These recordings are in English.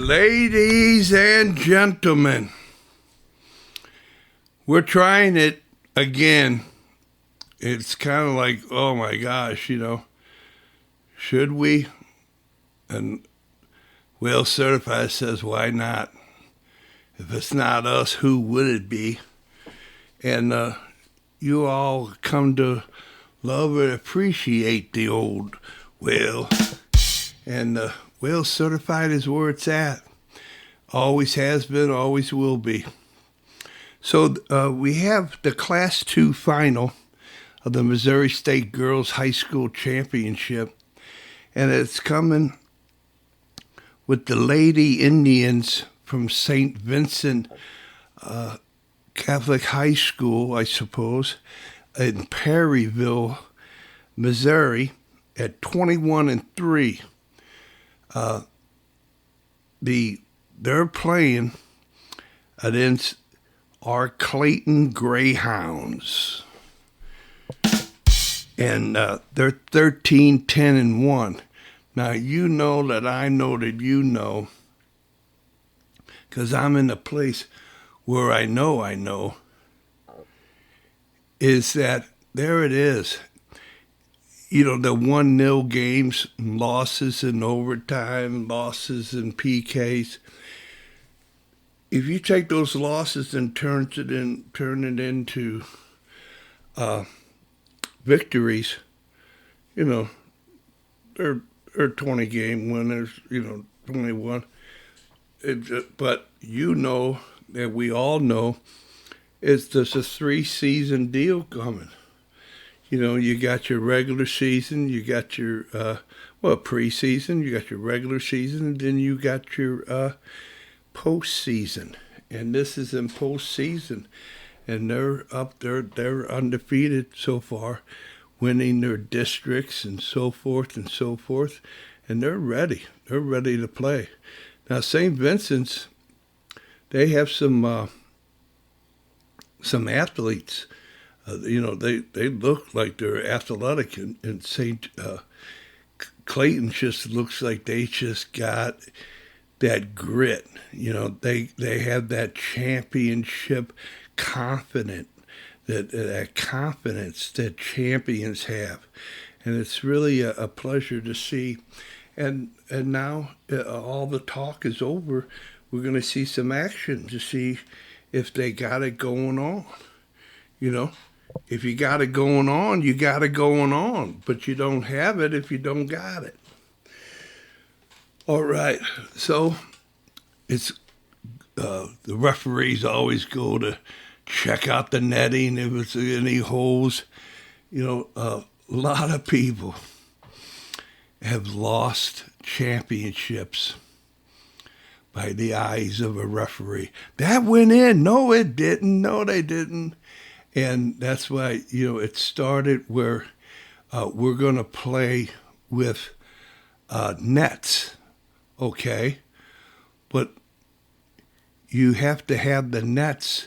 Ladies and gentlemen, we're trying it again. It's kind of like, oh my gosh, should we? And Will Certified says, why not? If it's not us, who would it be? And you all come to love and appreciate the old Will. And Will Certified is where it's at. Always has been, always will be. So we have the Class 2 final of the Missouri State Girls High School Championship. And it's coming with the Lady Indians from St. Vincent Catholic High School, I suppose, in Perryville, Missouri, at 21-3. They're playing against our Clayton Greyhounds, and they're 13-10-1. Now you know that I know that you know, because I'm in a place where I know, is that there it is. The 1-0 games, losses in overtime, losses in PKs. If you take those losses and turn it into victories, they're 20-game winners, 21. But that we all know, it's just a 3-season deal coming. You got your regular season, you got your, preseason, you got your regular season, and then you got your postseason. And this is in postseason. And they're up there, they're undefeated so far, winning their districts and so forth and so forth. And they're ready. They're ready to play. Now, St. Vincent's, they have some athletes. They look like they're athletic, and St. Clayton just looks like they just got that grit. They have that championship confidence, that confidence that champions have, and it's really a pleasure to see. And now all the talk is over. We're going to see some action to see if they got it going on. If you got it going on, you got it going on. But you don't have it if you don't got it. All right. So it's the referees always go to check out the netting if it's any holes. A lot of people have lost championships by the eyes of a referee. That went in. No, it didn't. No, they didn't. And that's why, it started where we're going to play with nets, okay? But you have to have the nets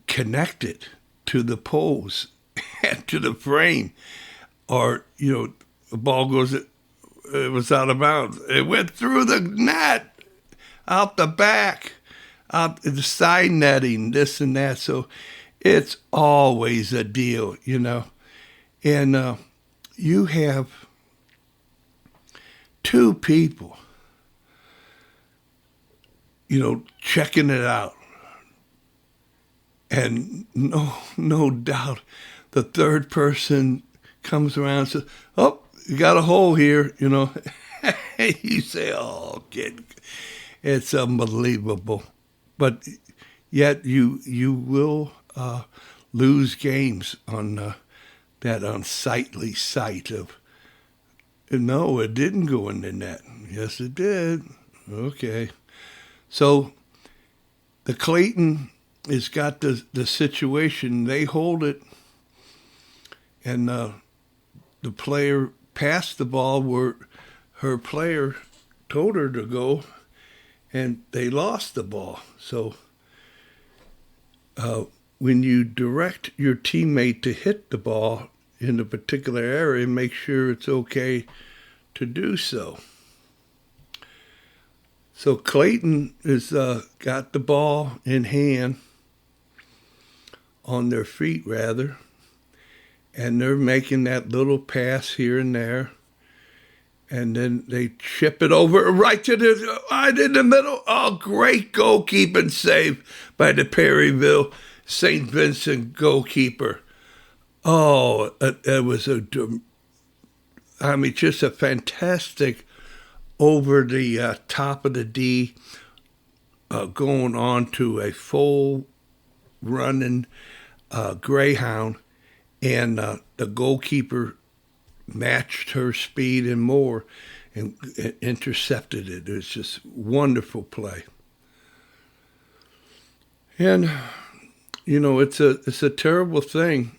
connected to the poles and to the frame, or, the ball goes, it was out of bounds. It went through the net, out the back, out the side netting, this and that. So it's always a deal, And you have two people, checking it out. And no doubt the third person comes around and says, oh, you got a hole here, You say, oh, kid, it's unbelievable. But yet you will lose games on that unsightly sight of, no, it didn't go in the net. Yes, it did. Okay. So the Clayton has got the situation. They hold it, and the player passed the ball where her player told her to go, and they lost the ball. So when you direct your teammate to hit the ball in a particular area, make sure it's okay to do so. So Clayton is got the ball in hand, on their feet rather, and they're making that little pass here and there, and then they chip it over right to the right in the middle. Oh, great goalkeeping save by the Perryville St. Vincent goalkeeper. Oh, it was just a fantastic over the top of the D, going on to a full running Greyhound, and the goalkeeper matched her speed and more, and intercepted it. It was just wonderful play. And it's a terrible thing,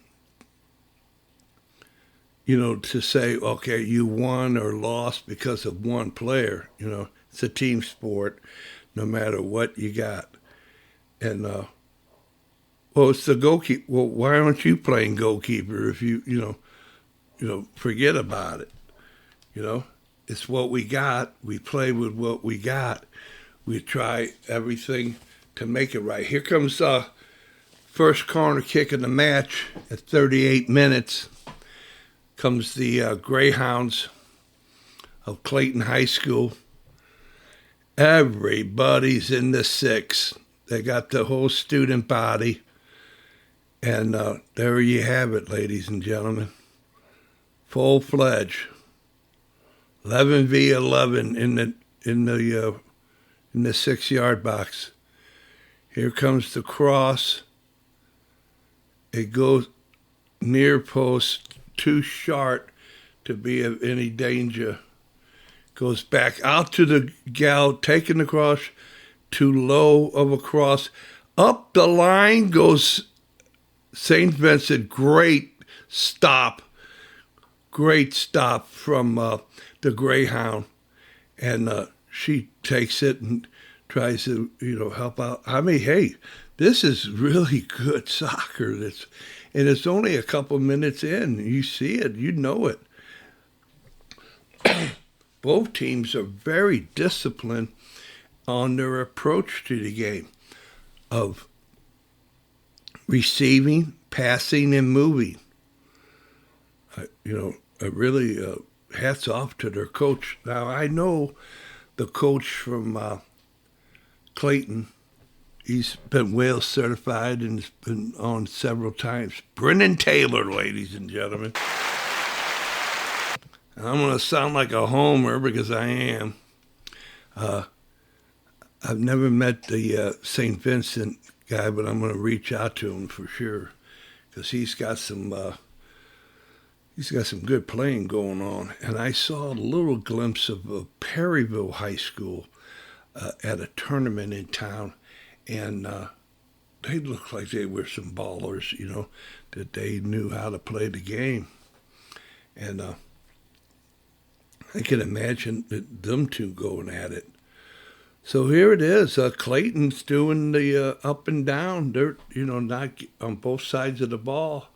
to say, okay, you won or lost because of one player. It's a team sport, no matter what you got. And it's the goalkeeper. Well, why aren't you playing goalkeeper if you forget about it? It's what we got. We play with what we got. We try everything to make it right. Here comes first corner kick of the match at 38 minutes. Comes the Greyhounds of Clayton High School. Everybody's in the six. They got the whole student body. And there you have it, ladies and gentlemen. Full-fledged. 11v11 in the 6-yard box. Here comes the cross. It goes near post, too short to be of any danger. Goes back out to the gal, taking the cross, too low of a cross. Up the line goes St. Vincent. Great stop from the Greyhound. And she takes it and tries to, help out. I mean, hey, this is really good soccer. And it's only a couple minutes in. You see it. You know it. Both teams are very disciplined on their approach to the game of receiving, passing, and moving. Really hats off to their coach. Now, I know the coach from Clayton. He's been Wales certified and has been on several times. Brennan Taylor, ladies and gentlemen. I'm going to sound like a homer because I am. I've never met the St. Vincent guy, but I'm going to reach out to him for sure because he's got some good playing going on. And I saw a little glimpse of Perryville High School at a tournament in town. And they looked like they were some ballers, that they knew how to play the game. And I can imagine them two going at it. So here it is. Clayton's doing the up and down. They're, not on both sides of the ball.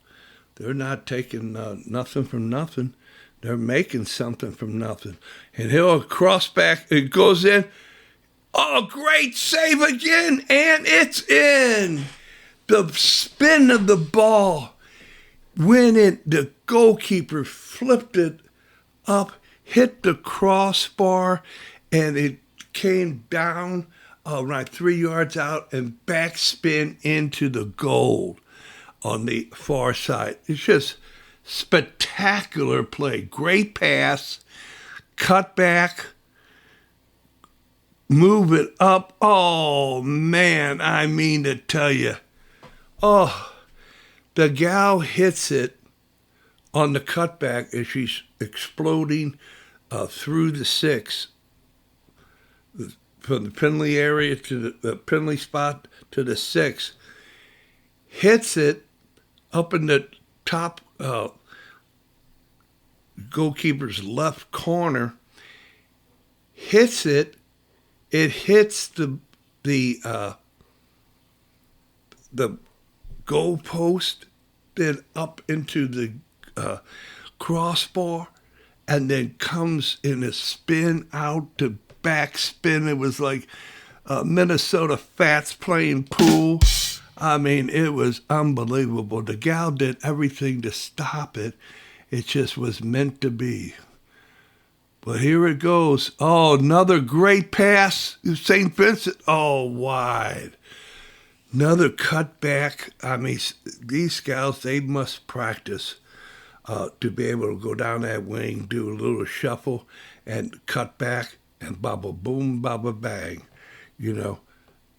They're not taking nothing from nothing. They're making something from nothing. And he'll cross back. It goes in. Oh, great save again, and it's in. The spin of the ball, when the goalkeeper flipped it up, hit the crossbar, and it came down right 3 yards out and backspin into the goal on the far side. It's just spectacular play. Great pass, cut back, move it up. Oh, man, I mean to tell you. Oh, the gal hits it on the cutback as she's exploding through the six, from the penalty area to the penalty spot to the six. Hits it up in the top goalkeeper's left corner. Hits it. It hits the goal post, then up into the crossbar, and then comes in a spin out to back spin. It was like Minnesota Fats playing pool. I mean, it was unbelievable. The gal did everything to stop it. It just was meant to be. But here it goes. Oh, another great pass. St. Vincent. Oh, wide. Another cutback. I mean, these scouts, they must practice to be able to go down that wing, do a little shuffle, and cut back, and baba boom, baba bang. You know,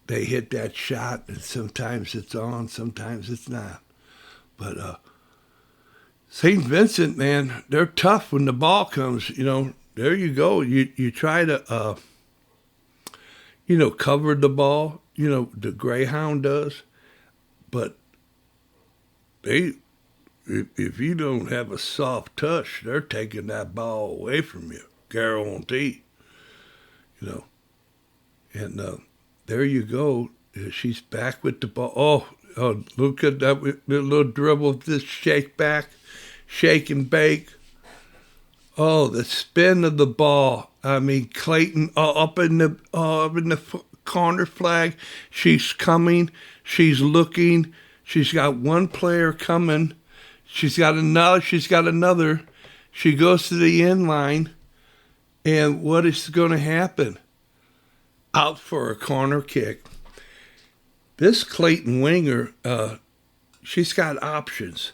they hit that shot, and sometimes it's on, sometimes it's not. But St. Vincent, man, they're tough when the ball comes. You know, there you go. You try to, cover the ball. You know, the Greyhound does. But if you don't have a soft touch, they're taking that ball away from you. Guarantee. You know. And there you go. She's back with the ball. Oh, look at that little dribble, this shake back, shake and bake. Oh, the spin of the ball. I mean, Clayton up in the corner flag. She's coming. She's looking. She's got one player coming. She's got another. She goes to the end line. And what is going to happen? Out for a corner kick. This Clayton winger, she's got options.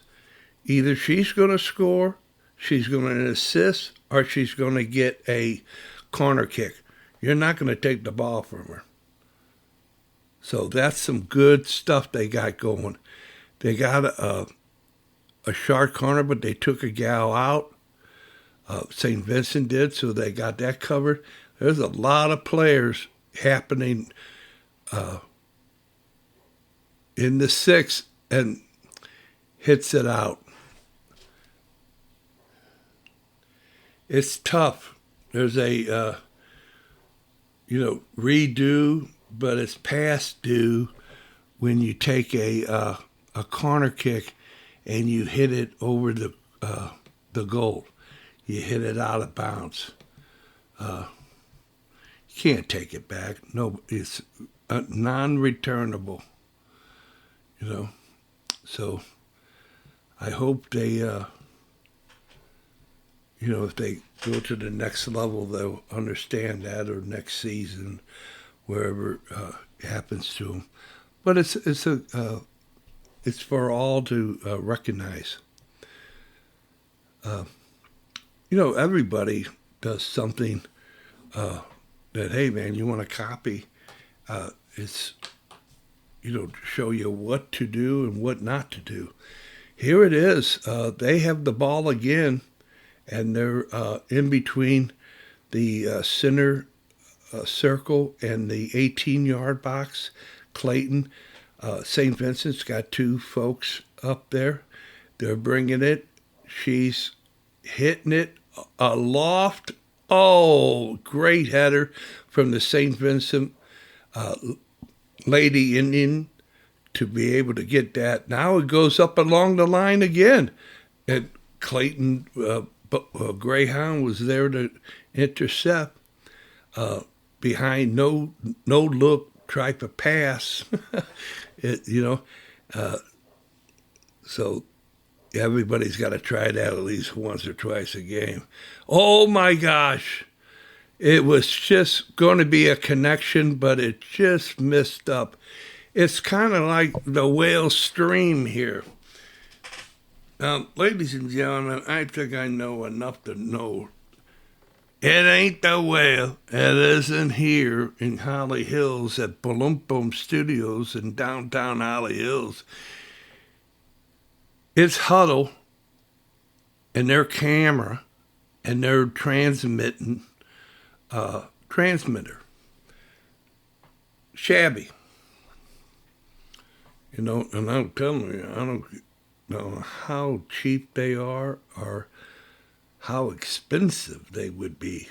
Either she's going to score, she's going to assist, or she's going to get a corner kick. You're not going to take the ball from her. So that's some good stuff they got going. They got a sharp corner, but they took a gal out. St. Vincent did, so they got that covered. There's a lot of players happening in the sixth and hits it out. It's tough. There's a redo, but it's past due when you take a corner kick and you hit it over the goal. You hit it out of bounds. You can't take it back. No, it's non-returnable. You know, so I hope they, if they go to the next level, they'll understand that, or next season, wherever it happens to them. But it's for all to recognize. Everybody does something that, hey, man, you want to copy. It's, to show you what to do and what not to do. Here it is. They have the ball again, and they're in between the center circle and the 18-yard box. Clayton, St. Vincent's got two folks up there. They're bringing it. She's hitting it aloft. Oh, great header from the St. Vincent Lady Indian to be able to get that. Now it goes up along the line again. And Clayton, Greyhound, was there to intercept behind no look type of pass. So everybody's got to try that at least once or twice a game. Oh, my gosh. It was just going to be a connection, but it just missed up. It's kind of like the whale stream here. Ladies and gentlemen, I think I know enough to know it ain't the whale. It isn't here in Holly Hills at Boom Boom Studios in downtown Holly Hills. It's Huddle and their camera and their transmitter. Shabby. And I'm telling you, I don't know how cheap they are or how expensive they would be.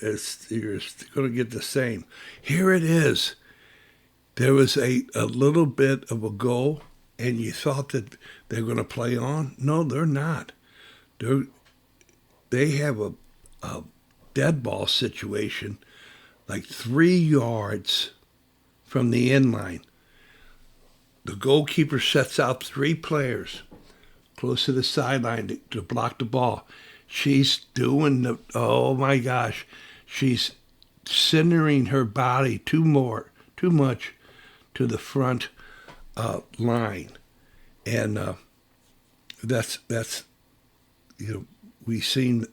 You're going to get the same. Here it is. There was a little bit of a goal, and you thought that they're going to play on. No, they're not. They have a dead ball situation, like 3 yards from the end line. The goalkeeper sets out 3 players close to the sideline to block the ball. She's doing oh my gosh, she's centering her body too much to the front line. And that's we've seen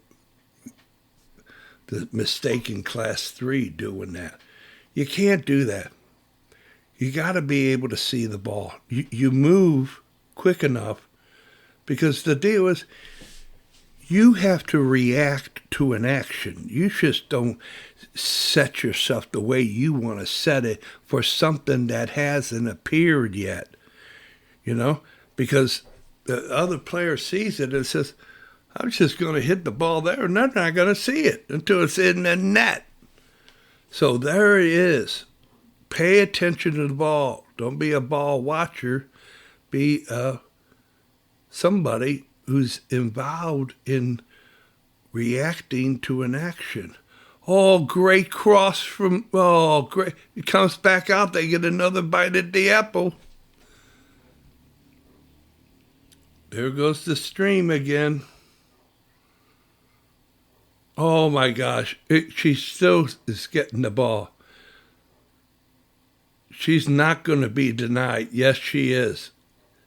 the mistake in Class 3 doing that. You can't do that. You got to be able to see the ball. You move quick enough, because the deal is you have to react to an action. You just don't set yourself the way you want to set it for something that hasn't appeared yet, because the other player sees it and says, I'm just going to hit the ball there, and they're not going to see it until it's in the net. So there it is. Pay attention to the ball. Don't be a ball watcher. Be somebody who's involved in reacting to an action. Oh, great cross great. It comes back out. They get another bite at the apple. There goes the stream again. Oh, my gosh. She still is getting the ball. She's not going to be denied. Yes, she is.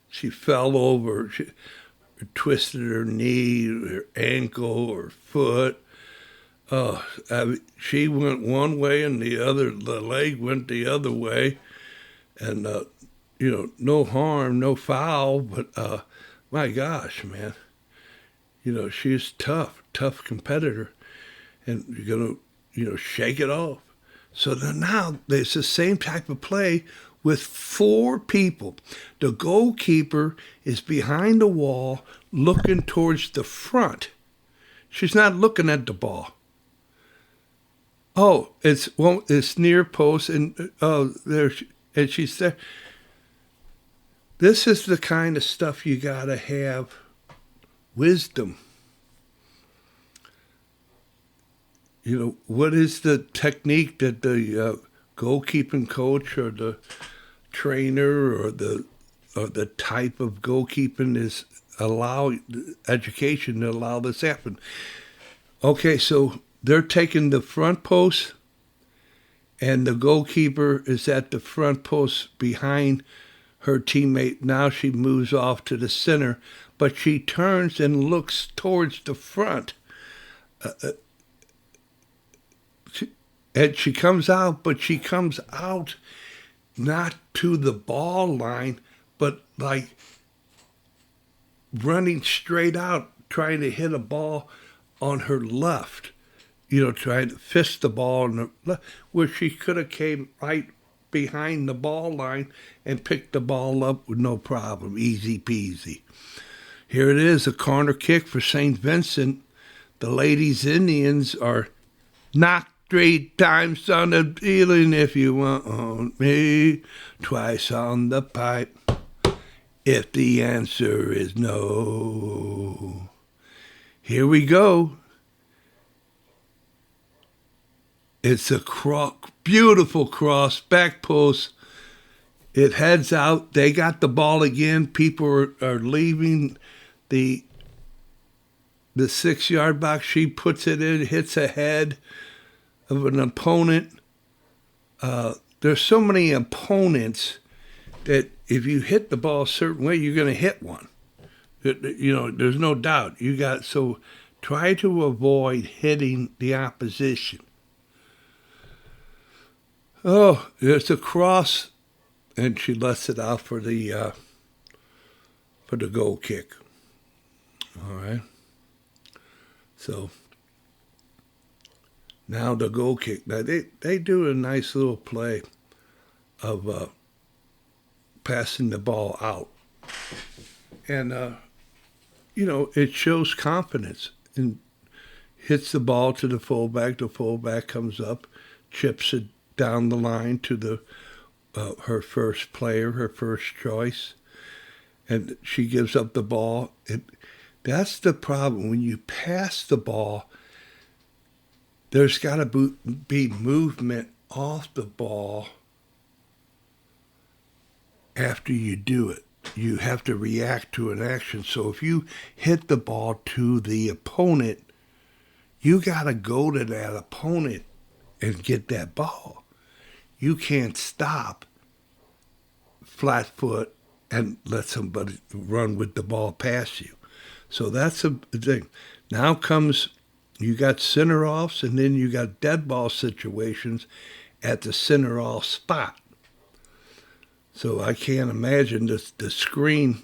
She fell over. She twisted her knee, her ankle, her foot. She went one way and the leg went the other way. And, no harm, no foul. But, my gosh, man. She's tough competitor. And you're going to, shake it off. So now there's the same type of play with 4 people. The goalkeeper is behind the wall looking towards the front. She's not looking at the ball. Oh, it's near post, and and she's there. This is the kind of stuff you got to have wisdom. What is the technique that the goalkeeping coach or the trainer or the type of goalkeeping is education to allow this happen? Okay, so they're taking the front post, and the goalkeeper is at the front post behind her teammate. Now she moves off to the center, but she turns and looks towards the front. And she comes out, but she comes out not to the ball line, but like running straight out, trying to hit a ball on her left, trying to fist the ball on her left, where she could have came right behind the ball line and picked the ball up with no problem, easy peasy. Here it is, a corner kick for St. Vincent. The ladies Indians are knocked 3 times on the ceiling if you want me, twice on the pipe if the answer is no. Here we go. It's a beautiful cross, back post. It heads out. They got the ball again. People are leaving the 6-yard box. She puts it in, hits a head of an opponent. There's so many opponents that if you hit the ball a certain way, you're going to hit one. There's no doubt. So try to avoid hitting the opposition. Oh, there's a cross, and she lets it out for the goal kick. All right. So now the goal kick. Now they do a nice little play of passing the ball out, and it shows confidence and hits the ball to the fullback. The fullback comes up, chips it down the line to her first player, her first choice, and she gives up the ball. That's the problem when you pass the ball. there's got to be movement off the ball after you do it. You have to react to an action. So if you hit the ball to the opponent, you got to go to that opponent and get that ball. You can't stop flat foot and let somebody run with the ball past you. So that's a thing. Now comes, you got center offs, and then you got dead ball situations at the center off spot. So I can't imagine the screen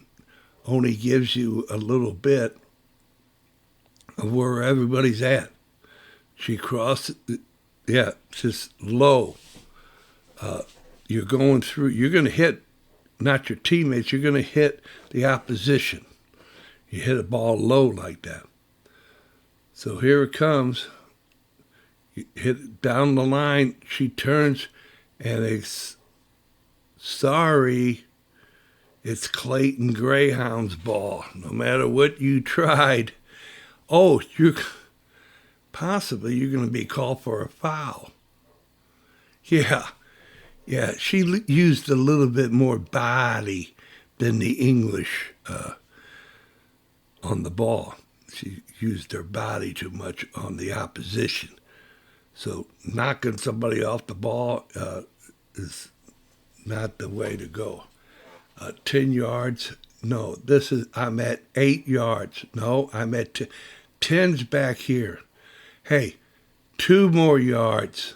only gives you a little bit of where everybody's at. She crossed, yeah, just low. You're going through, you're going to hit not your teammates, you're going to hit the opposition. You hit a ball low like that. So here it comes. You hit it down the line. She turns, and it's, sorry, it's Clayton Greyhounds ball. No matter what you tried, you're going to be called for a foul. Yeah, she used a little bit more body than the English on the ball. She used her body too much on the opposition. So knocking somebody off the ball is not the way to go. 10 yards, no, I'm at 8 yards. No, I'm at 10's back here. Hey, 2 more yards.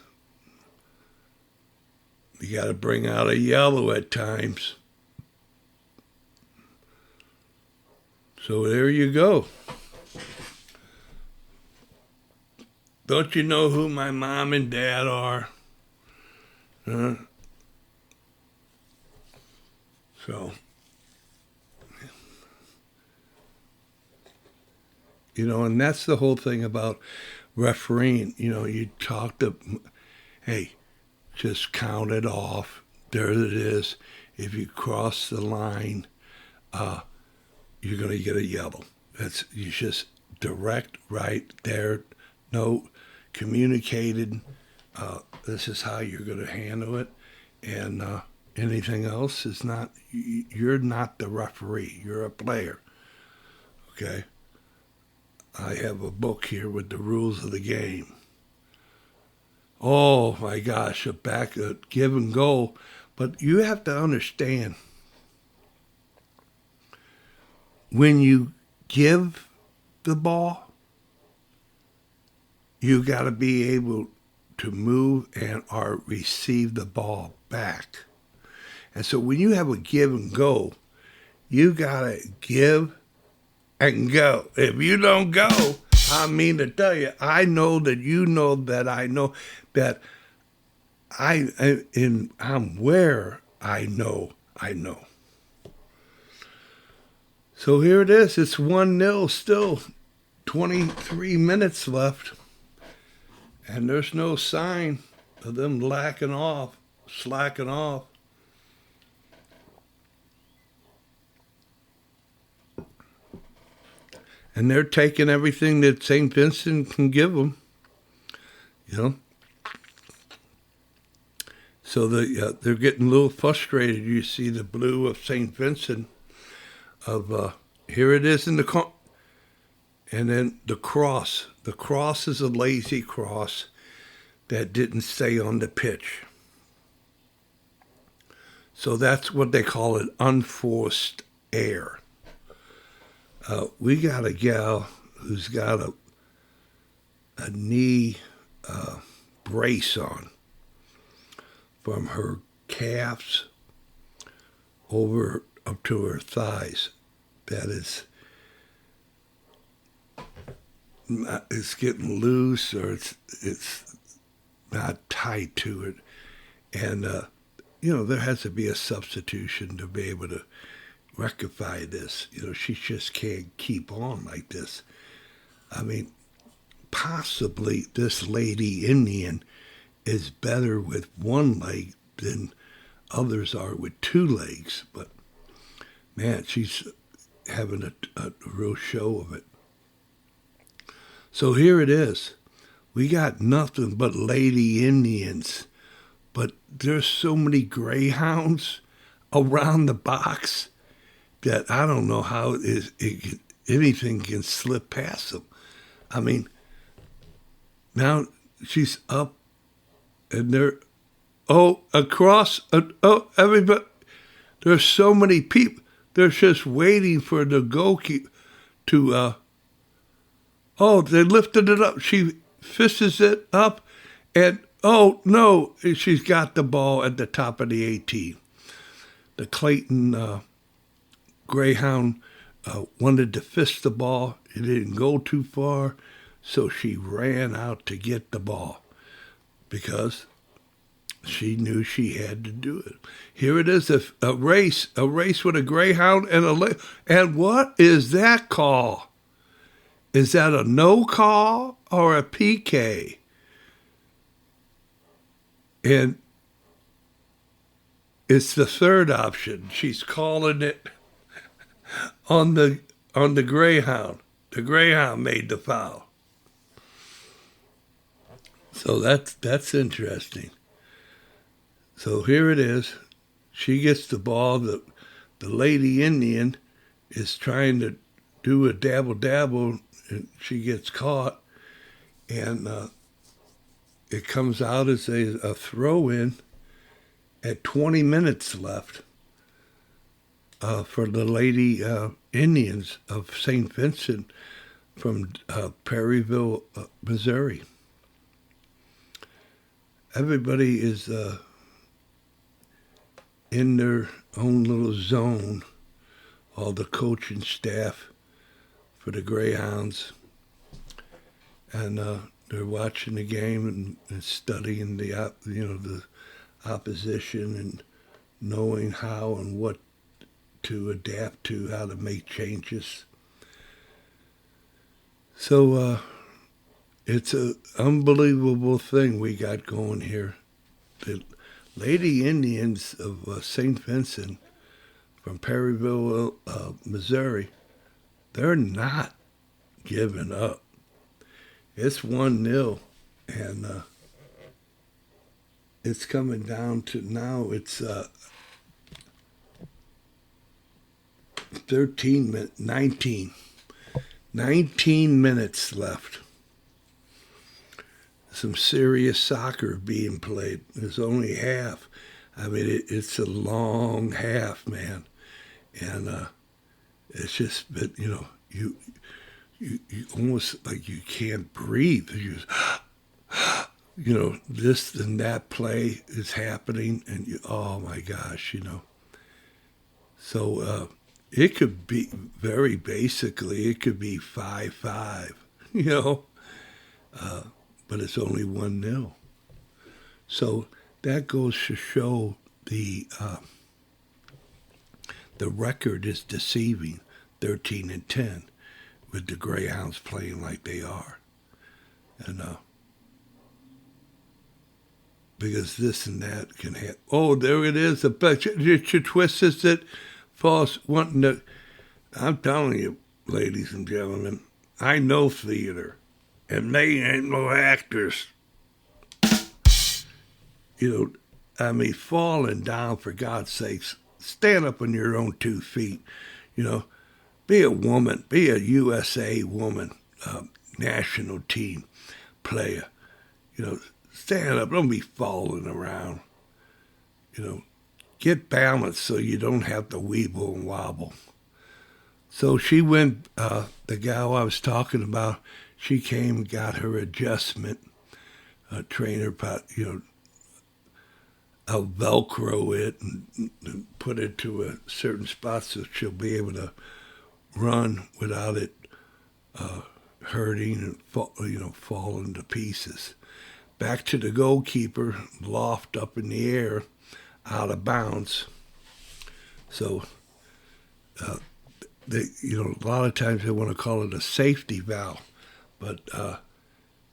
You got to bring out a yellow at times. So there you go. Don't you know who my mom and dad are? Huh? So, and that's the whole thing about refereeing. You talk to, hey, just count it off. There it is. If you cross the line, you're going to get a yellow. You just direct right there. No communicated. This is how you're going to handle it. And anything else is not, you're not the referee. You're a player. Okay? I have a book here with the rules of the game. Oh my gosh, a give and go. But you have to understand, when you give the ball, you got to be able to move and or receive the ball back. And so when you have a give and go, you got to give and go. If you don't go, I mean to tell you, I know that you know that I know that I'm where I know. So here it is. It's 1-0 still. 23 minutes left. And there's no sign of them slacking off. And they're taking everything that St. Vincent can give them, So they're getting a little frustrated. You see the blue of St. Vincent here it is in the and then the cross. The cross is a lazy cross that didn't stay on the pitch. So that's what they call it, unforced error. We got a gal who's got a knee brace on from her calves over up to her thighs. That is, it's getting loose, or it's not tight to it, and there has to be a substitution to be able to rectify this. She just can't keep on like this. I mean, possibly this lady Indian is better with one leg than others are with 2 legs, but man, she's having a real show of it. So here it is. we got nothing but Lady Indians. But there's so many Greyhounds around the box that I don't know how anything can slip past them. I mean, now she's up and they're, everybody, there's so many people. They're just waiting for the goalkeeper to, they lifted it up. She fists it up and, oh, no, she's got the ball at the top of the 18. The Clayton Greyhound wanted to fist the ball. It didn't go too far, so she ran out to get the ball because she knew she had to do it. Here it is, a race with a Greyhound and what is that call? Is that a no call or a PK? And it's the third option. She's calling it on the Greyhound. The Greyhound made the foul. So that's interesting. So here it is. She gets the ball. The Lady Indian is trying to do a dabble, and she gets caught. And it comes out as a throw-in at 20 minutes left for the Lady Indians of St. Vincent from Perryville, Missouri. Everybody is in their own little zone, all the coaching staff for the Greyhounds. And they're watching the game and studying the opposition and knowing how and what to adapt to, how to make changes. So it's an unbelievable thing we got going here. The Lady Indians of St. Vincent from Perryville, Missouri, they're not giving up. It's 1-0, and it's coming down to now it's 19 minutes left. Some serious soccer being played. There's only half. I mean, it's a long half, man. And it's just, you almost like you can't breathe. This and that play is happening, and oh my gosh, So it could be very basically, it could be 5-5, but it's only 1-0. So that goes to show the record is deceiving, 13-10, with the Greyhounds playing like they are, and because this and that can happen. Oh, there it is. She twists it, falls, wanting to. I'm telling you, ladies and gentlemen, I know theater, and they ain't no actors. Falling down, for God's sakes, stand up on your own 2 feet. Be a woman, be a USA woman, national team player. Stand up, don't be falling around. Get balance so you don't have to weeble and wobble. So she went, the gal I was talking about, she came and got her adjustment, trainer, I'll Velcro it and put it to a certain spot so she'll be able to run without it hurting and falling to pieces. Back to the goalkeeper, loft up in the air, out of bounds. So, a lot of times they want to call it a safety valve, but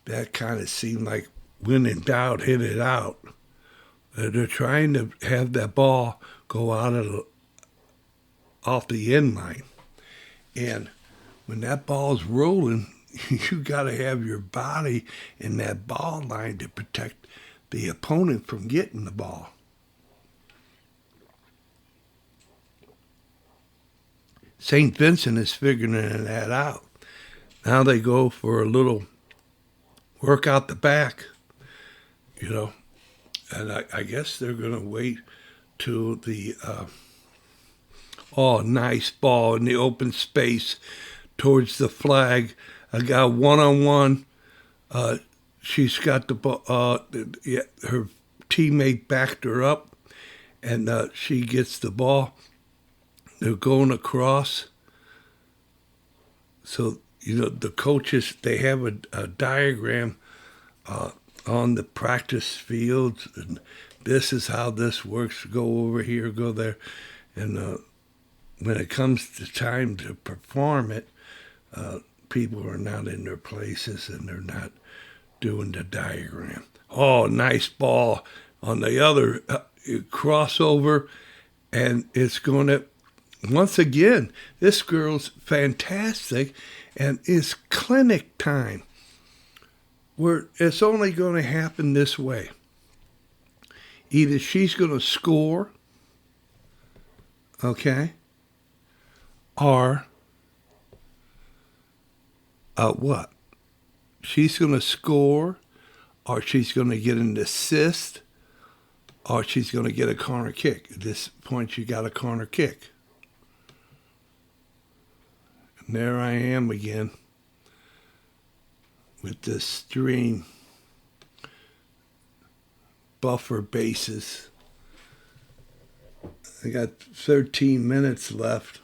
that kind of seemed like when in doubt, hit it out. They're trying to have that ball go off the end line. And when that ball's rolling, you got to have your body in that ball line to protect the opponent from getting the ball. St. Vincent is figuring that out. Now they go for a little work out the back, you know, and I guess they're going to wait till the nice ball in the open space towards the flag. I got one-on-one. She's got the ball. Her teammate backed her up, and she gets the ball. They're going across. So, the coaches, they have a diagram on the practice fields, and this is how this works. Go over here, go there. And when it comes to time to perform it, people are not in their places and they're not doing the diagram. Oh, nice ball on the other crossover, and it's going to, once again, this girl's fantastic, and it's clinic time where it's only going to happen this way. Either she's going to score, okay, or what? She's going to score, or she's going to get an assist, or she's going to get a corner kick. At this point, she got a corner kick. And there I am again with this stream. Buffer bases. I got 13 minutes left.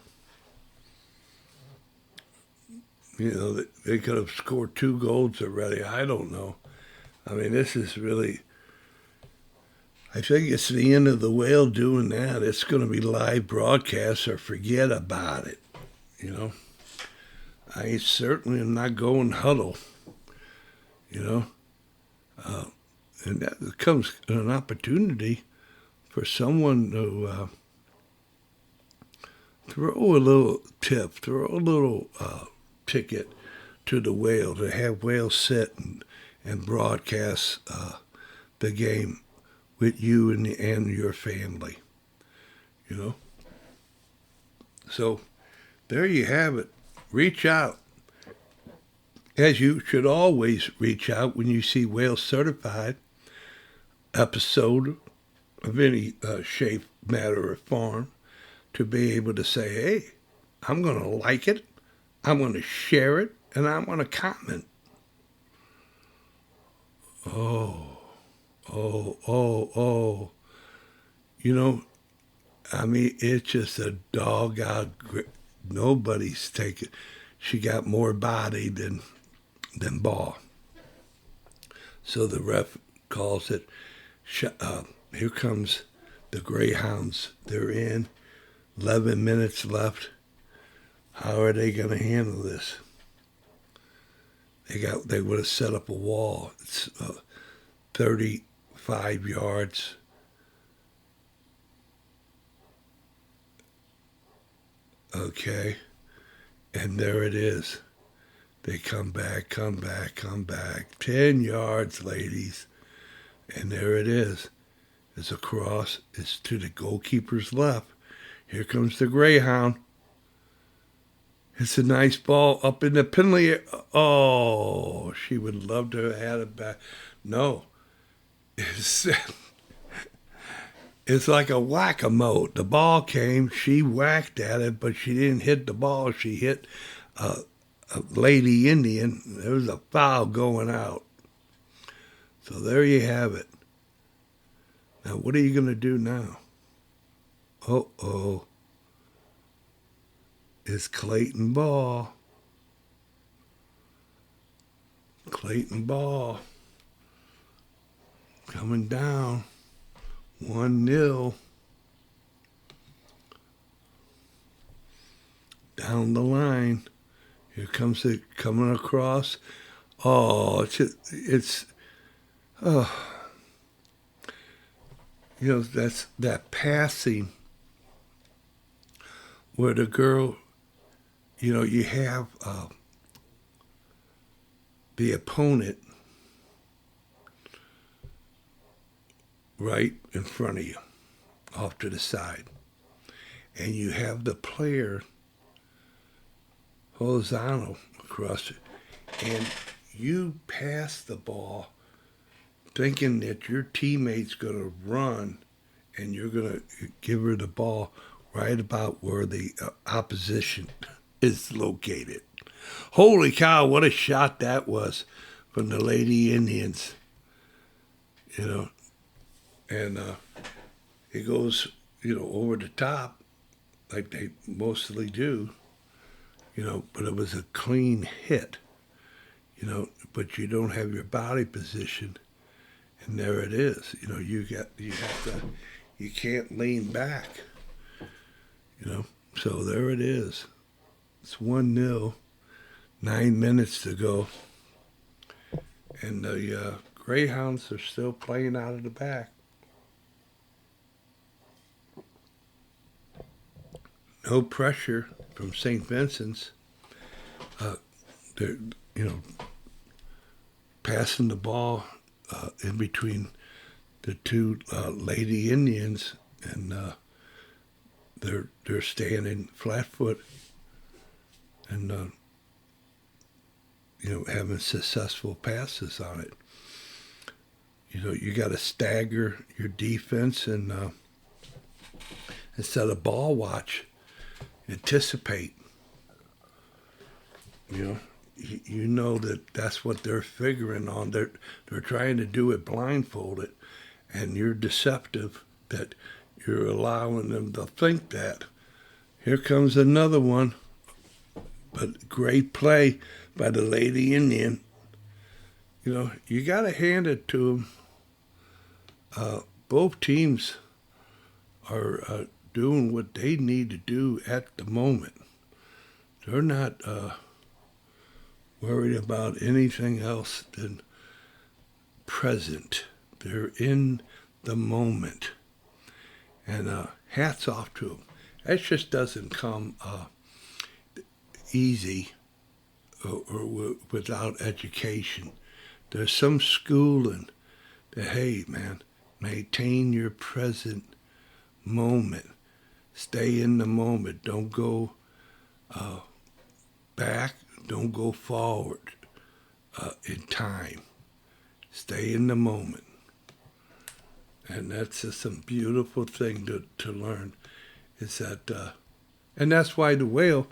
They could have scored 2 goals already. I don't know. I mean, this is really, I think it's the end of the whale doing that. It's going to be live broadcast or forget about it. I certainly am not going huddle. And that becomes an opportunity for someone to throw a little tip, throw a little ticket to the whale, to have whale sit and broadcast the game with you and your family. So there you have it. Reach out. As you should always reach out when you see Whale Certified episode of any shape, matter, or form, to be able to say, hey, I'm going to like it, I'm going to share it, and I'm going to comment. Oh. I mean, it's just a dog out grip. Nobody's taking. She got more body than ball. So the ref calls it. Here comes the Greyhounds. They're in. 11 minutes left. How are they going to handle this? They would have set up a wall. It's 35 yards. Okay. And there it is. They come back. 10 yards, ladies. And there it is. It's across. It's to the goalkeeper's left. Here comes the Greyhound. It's a nice ball up in the penalty. Oh, she would love to have had it back. No. It's like a whack-a-mole. The ball came, she whacked at it, but she didn't hit the ball. She hit a lady Indian. There was a foul going out. So there you have it. Now, what are you going to do now? Uh-oh. It's Clayton ball. Clayton ball. Coming down. 1-0. Down the line. Here comes it coming across. Oh, that's that passing where the girl, you have the opponent right in front of you, off to the side. And you have the player horizontal across it. And you pass the ball thinking that your teammate's going to run and you're going to give her the ball right about where the opposition is located. Holy cow, what a shot that was from the Lady Indians. You know, and it goes, over the top like they mostly do, but it was a clean hit, but you don't have your body position, and there it is. You can't lean back, so there it is. It's 1-0, 9 minutes to go, and the Greyhounds are still playing out of the back. No pressure from St. Vincent's. They're, passing the ball in between the two Lady Indians, and they're standing flat foot and having successful passes on it. You got to stagger your defense and instead of ball watch, anticipate. You know that's what they're figuring on. They're trying to do it blindfolded, and you're deceptive that you're allowing them to think that. Here comes another one, but great play by the Lady Indian. You got to hand it to them. Both teams are doing what they need to do at the moment. They're not worried about anything else than present. They're in the moment. And hats off to them. That just doesn't come easy or without education. There's some schooling that, hey, man, maintain your present moment. Stay in the moment. Don't go back. Don't go forward in time. Stay in the moment. And that's just some beautiful thing to learn. Is that, and that's why the whale,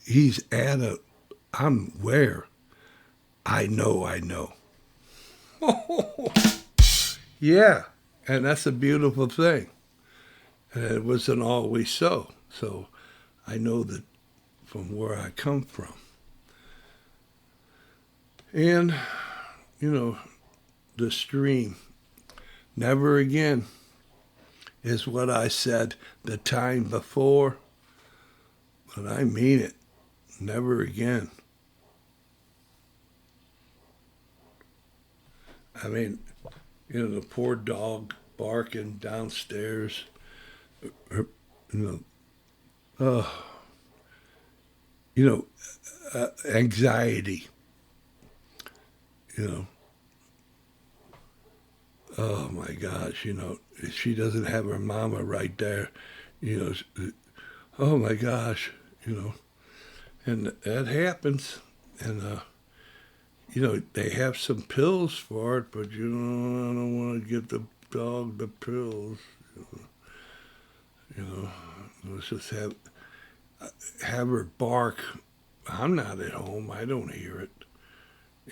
he's I'm where I know. Yeah, and that's a beautiful thing. And it wasn't always so. So I know that from where I come from. And, the stream. Never again is what I said the time before, but I mean it. Never again. I mean, the poor dog barking downstairs, anxiety, oh my gosh, if she doesn't have her mama right there, oh my gosh, and that happens, and they have some pills for it, but I don't want to give the dog the pills, let's just have her bark. I'm not at home, I don't hear it,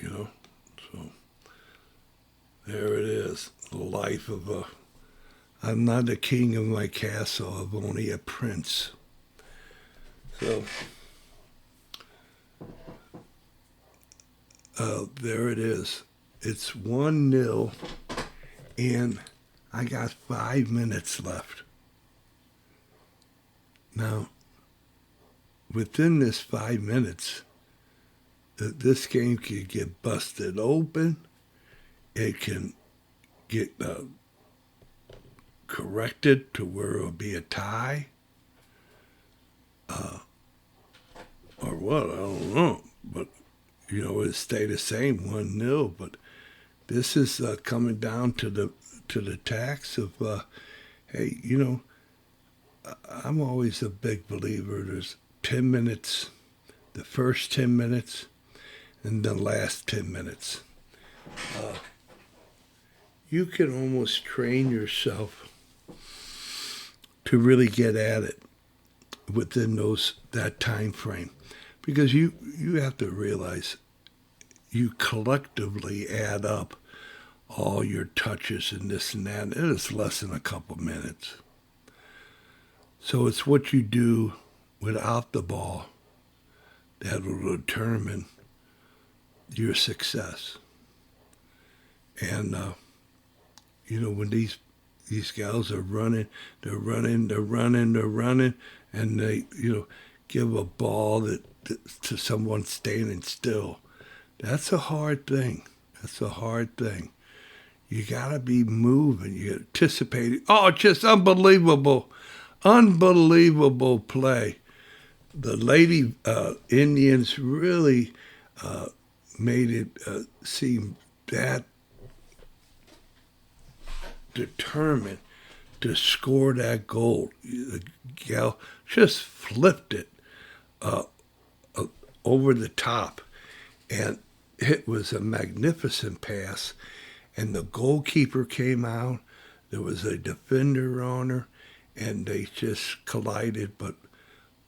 so there it is, the life of I'm not the king of my castle, I'm only a prince. So, there it is. It's 1-0, and I got 5 minutes left. Now, within this 5 minutes, this game can get busted open. It can get corrected to where it'll be a tie. Or what, I don't know. But, it stay the same 1-0. But this is coming down to the tax of, hey, I'm always a big believer. There's 10 minutes, the first 10 minutes, and the last 10 minutes. You can almost train yourself to really get at it within that time frame, because you have to realize you collectively add up all your touches and this and that, and it is less than a couple minutes. So it's what you do without the ball that will determine your success. And when these gals are running, and they give a ball to someone standing still. That's a hard thing. You gotta be moving. You anticipating. Oh, just unbelievable play. The Lady Indians really made it seem that determined to score that goal. The gal just flipped it over the top, and it was a magnificent pass. And the goalkeeper came out. There was a defender on her, and they just collided. But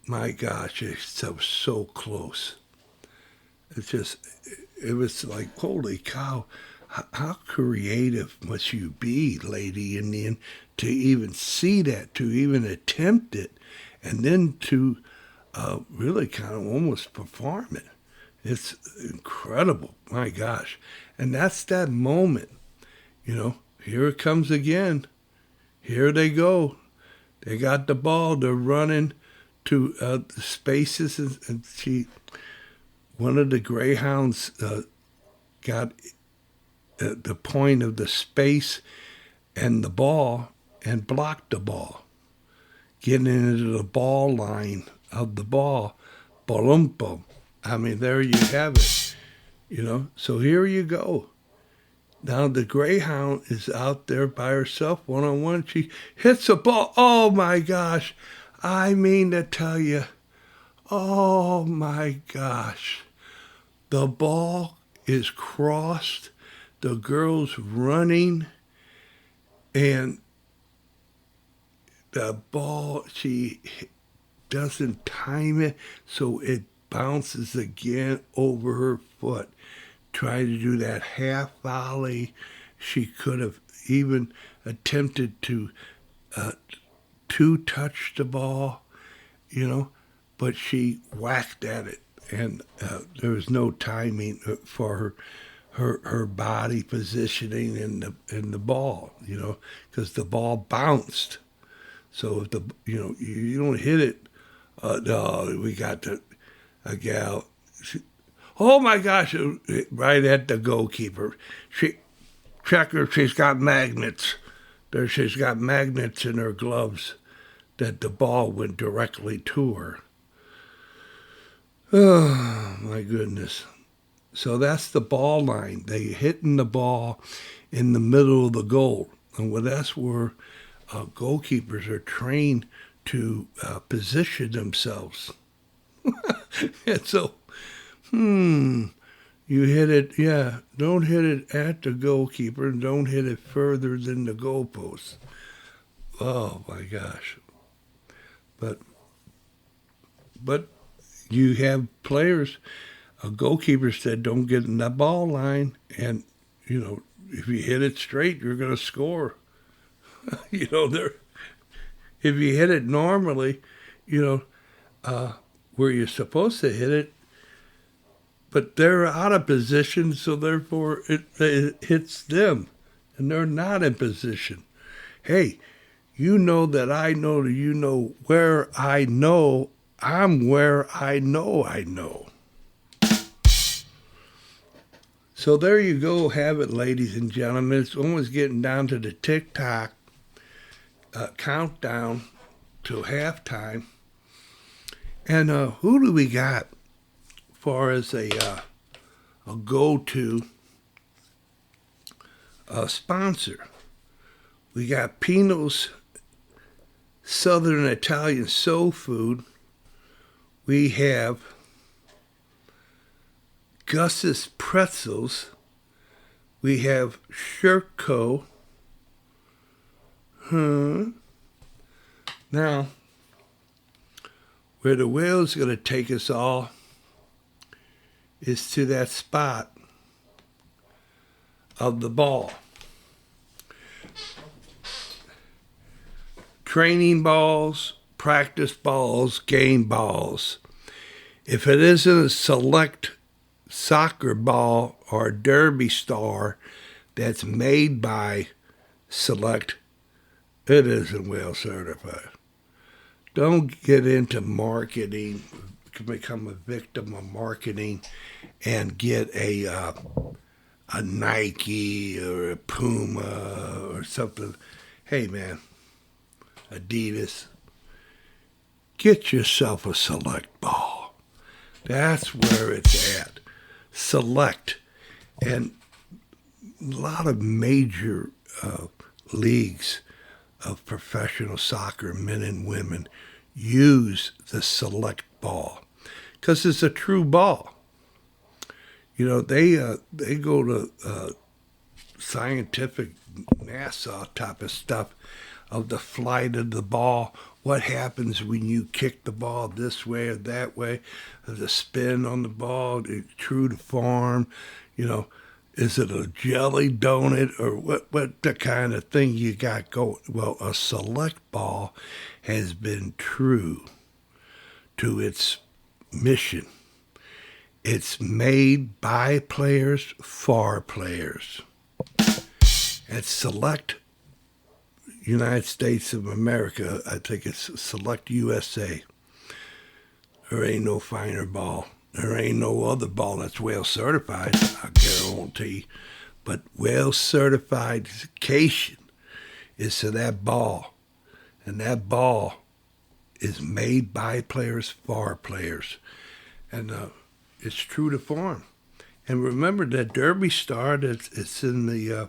my gosh, it was so close. It was like, holy cow. How creative must you be, Lady Indian, to even see that, to even attempt it, and then to really kind of almost perform it. It's incredible, my gosh. And that's that moment, here it comes again. Here they go. They got the ball. They're running to the spaces, and one of the Greyhounds got the point of the space and the ball and blocked the ball, getting into the ball line of the ball. Boom. I mean, there you have it, So here you go. Now the Greyhound is out there by herself, one-on-one. She hits a ball. Oh, my gosh. I mean to tell you, oh, my gosh. The ball is crossed. The girl's running, and the ball, she doesn't time it, so it bounces again over her foot. Tried to do that half volley. She could have even attempted to touch the ball, but she whacked at it, and there was no timing for her body positioning in the ball, because the ball bounced. So if you don't hit it, no, we got a gal. Oh my gosh! Right at the goalkeeper. She's got magnets. She's got magnets in her gloves that the ball went directly to her. Oh my goodness! So that's the ball line. They hitting the ball in the middle of the goal, and that's where goalkeepers are trained to position themselves. And so, you hit it, don't hit it at the goalkeeper, and don't hit it further than the goalpost. Oh my gosh. But you have players, goalkeepers that don't get in the ball line, and, if you hit it straight, you're going to score. If you hit it normally, where you're supposed to hit it, but they're out of position, so therefore it hits them, and they're not in position. Hey, that I know, where I know, I'm where I know. So there you go, have it, ladies and gentlemen. It's almost getting down to the tick-tock countdown to halftime. And who do we got far as a a go-to sponsor. We got Pino's Southern Italian Soul Food. We have Gus's Pretzels. We have Shirko. Now, where the whale's going to take us all is to that spot of the ball. Training balls, practice balls, game balls. If it isn't a select soccer ball or derby star that's made by Select, it isn't well certified. Don't get into marketing, become a victim of marketing, and get a Nike or a Puma or something. Hey, man, Adidas, get yourself a Select ball. That's where it's at. Select. And a lot of major leagues of professional soccer, men and women, use the Select ball because it's a true ball. You know, they go to scientific NASA type of stuff of the flight of the ball, what happens when you kick the ball this way or that way, the spin on the ball, true to form, you know, is it a jelly donut or what the kind of thing you got going? Well, a Select ball has been true to its mission. It's made by players for players. At Select United States of America, I think it's Select USA. There ain't no finer ball. There ain't no other ball that's well certified, I guarantee. But well certification is to that ball. And that ball is made by players for players. And it's true to form. And remember that Derby star it's in the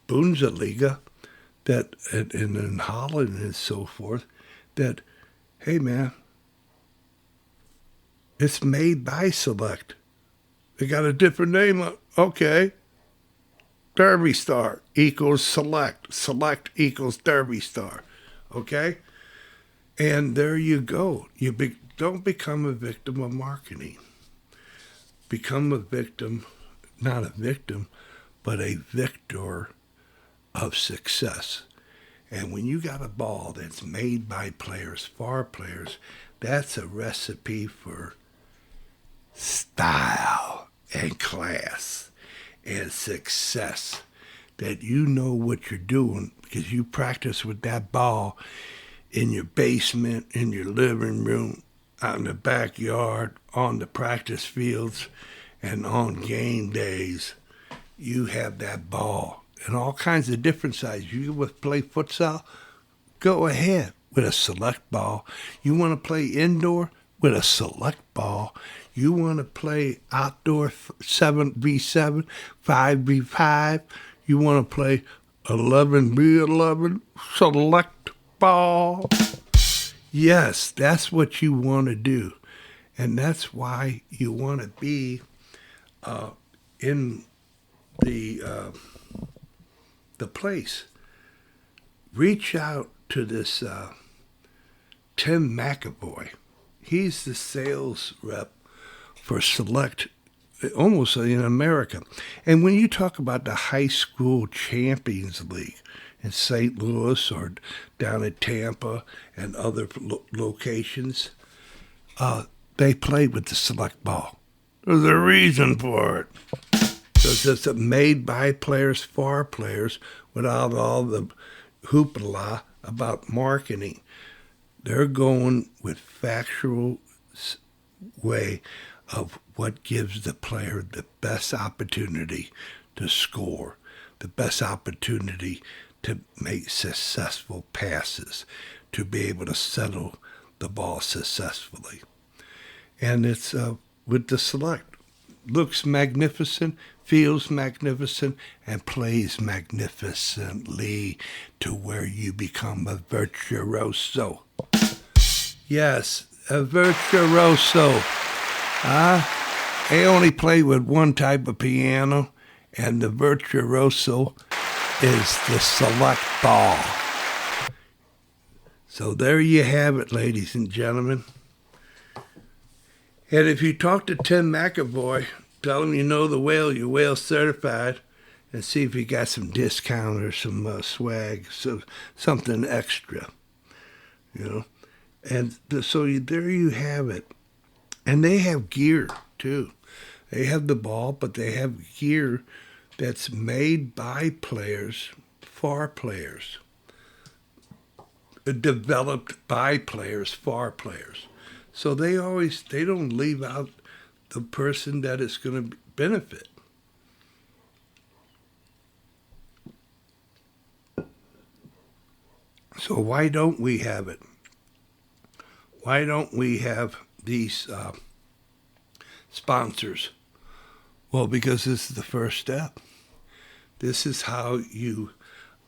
Bundesliga, that and in Holland and so forth, that, hey man, it's made by Select. They got a different name. Okay. Derby Star equals Select. Select equals Derby Star. Okay? And there you go. Don't become a victim of marketing. Become a victim, not a victim, but a victor of success. And when you got a ball that's made by players for players, that's a recipe for style and class and success, that you know what you're doing because you practice with that ball in your basement, in your living room, out in the backyard, on the practice fields, and on game days. You have that ball in all kinds of different sizes. You want to play futsal? Go ahead with a Select ball. You want to play indoor? With a Select ball. You want to play outdoor 7v7, 5v5. You want to play 11v11 Select ball. Yes, that's what you want to do. And that's why you want to be in the place. Reach out to this Tim McAvoy. He's the sales rep for Select, almost in America. And when you talk about the high school Champions League in St. Louis or down at Tampa and other locations, they play with the Select ball. There's a reason for it. Because it's made by players for players without all the hoopla about marketing. They're going with factual way of what gives the player the best opportunity to score, the best opportunity to make successful passes, to be able to settle the ball successfully. And it's with the Select. looks magnificent, feels magnificent, and plays magnificently to where you become a virtuoso. Yes, a virtuoso. They only play with one type of piano, and the virtuoso is the select ball. So there you have it, ladies and gentlemen. And if you talk to Tim McAvoy, tell him you know the whale, you're whale certified, and see if you got some discount or some swag, so something extra, you know. And there you have it. And they have gear, too. They have the ball, but they have gear that's made by players for players. Developed by players for players. So they don't leave out the person that it's going to benefit. So why don't we have it? Why don't we have these sponsors? Well, because this is the first step. This is how you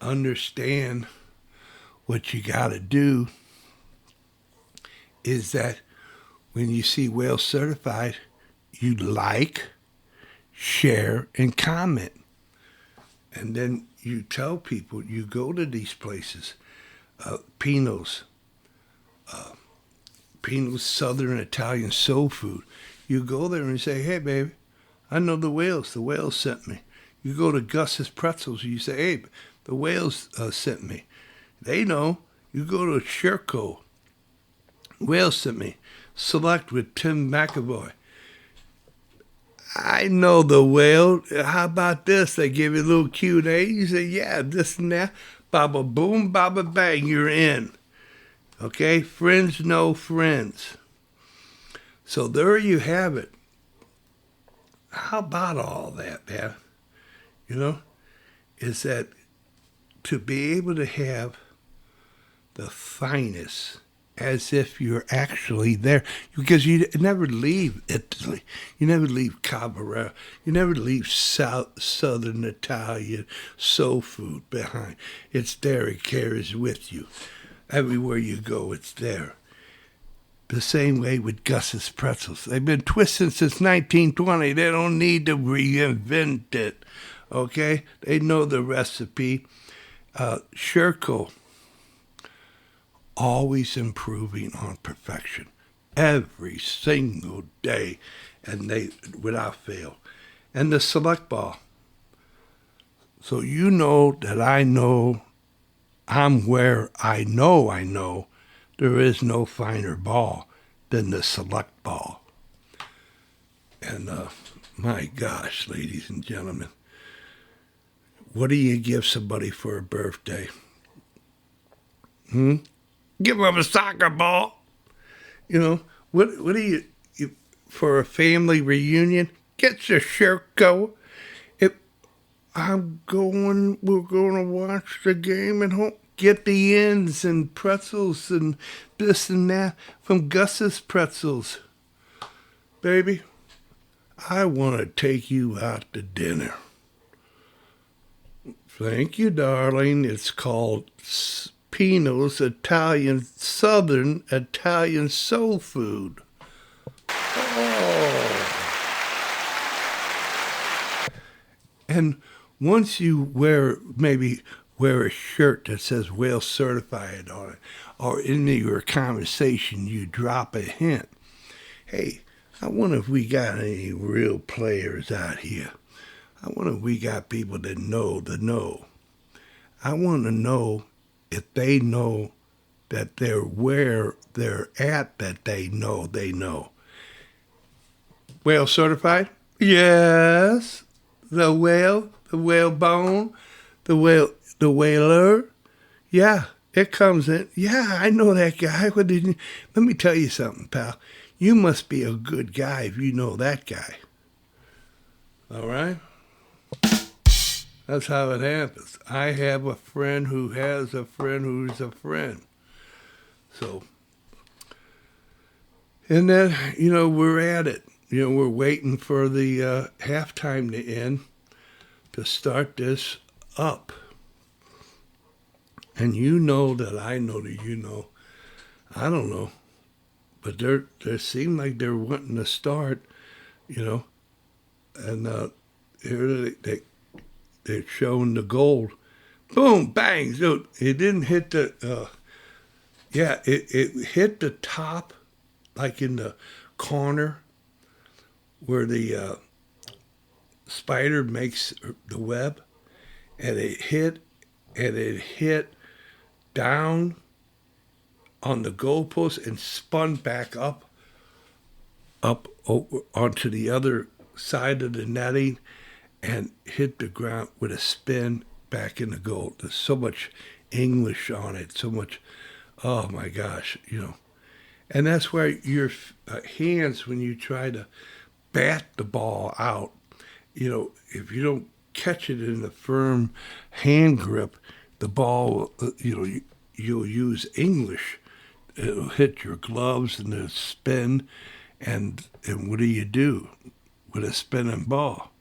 understand what you got to do is that when you see whale certified, you like, share, and comment. And then you tell people, you go to these places, Pino's Southern Italian soul food. You go there and you say, hey, baby, I know the whales. The whales sent me. You go to Gus's Pretzels, you say, hey, the whales sent me. They know. You go to Sherco. Whales sent me. Select with Tim McAvoy. I know the whale. How about this? They give you a little Q&A. You say, yeah, this and that. Baba boom, baba bang, you're in. Okay? Friends know friends. So there you have it. How about all that, man? You know, is that to be able to have the finest as if you're actually there, because you never leave Italy, you never leave Cabrera, you never leave Southern Italian soul food behind. It's there, it carries with you. Everywhere you go, it's there. The same way with Gus's Pretzels. They've been twisting since 1920. They don't need to reinvent it, okay? They know the recipe. Sherco, always improving on perfection every single day, and they without fail. And the select ball. So you know that I know I'm where I know there is no finer ball than the select ball. And my gosh, ladies and gentlemen, what do you give somebody for a birthday? Give them a soccer ball. You know, what do you for a family reunion? Get your Sherco. If we're going to watch the game at home. Get the ends and pretzels and this and that from Gus's Pretzels. Baby, I want to take you out to dinner. Thank you, darling. It's called Pino's Southern Italian Soul Food. Oh. And once you wear a shirt that says whale certified on it, or in your conversation you drop a hint. Hey, I wonder if we got any real players out here. I wonder if we got people that know the know. I want to know if they know that they're where they're at, that they know. Whale certified? Yes. The whale bone, the whaler. Yeah, it comes in. Yeah, I know that guy. Let me tell you something, pal. You must be a good guy if you know that guy. All right? That's how it happens. I have a friend who has a friend who's a friend. So, and then, we're at it. we're waiting for the halftime to end to start this up. And you know that I know that you know. I don't know. But they seem like they're wanting to start, and here they're showing the goal. Boom, bang. So it didn't hit the, it hit the top, like in the corner where the spider makes the web, and it hit down on the goalpost and spun back up over onto the other side of the netting and hit the ground with a spin back in the goal. There's so much English on it, so much, oh my gosh, And that's where your hands, when you try to bat the ball out, if you don't catch it in the firm hand grip, the ball, you'll use English. It'll hit your gloves and it'll spin. And what do you do with a spinning ball?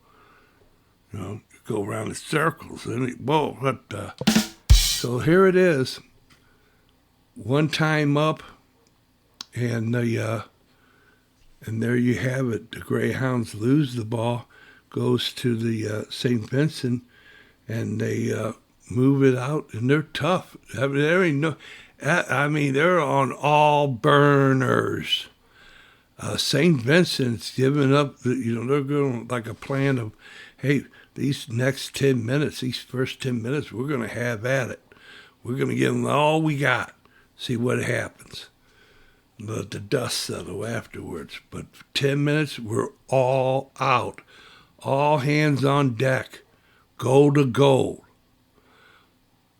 You go around in circles. And whoa, what the? So here it is. One time up, and there you have it. The Greyhounds lose the ball, goes to the St. Vincent, and they move it out, and they're tough. There ain't no. They're on all burners. St. Vincent's giving up. They're going like a plan of, hey, these next 10 minutes, these first 10 minutes, we're going to have at it. We're going to give them all we got. See what happens. Let the dust settle afterwards. But for 10 minutes, we're all out. All hands on deck. Goal to goal.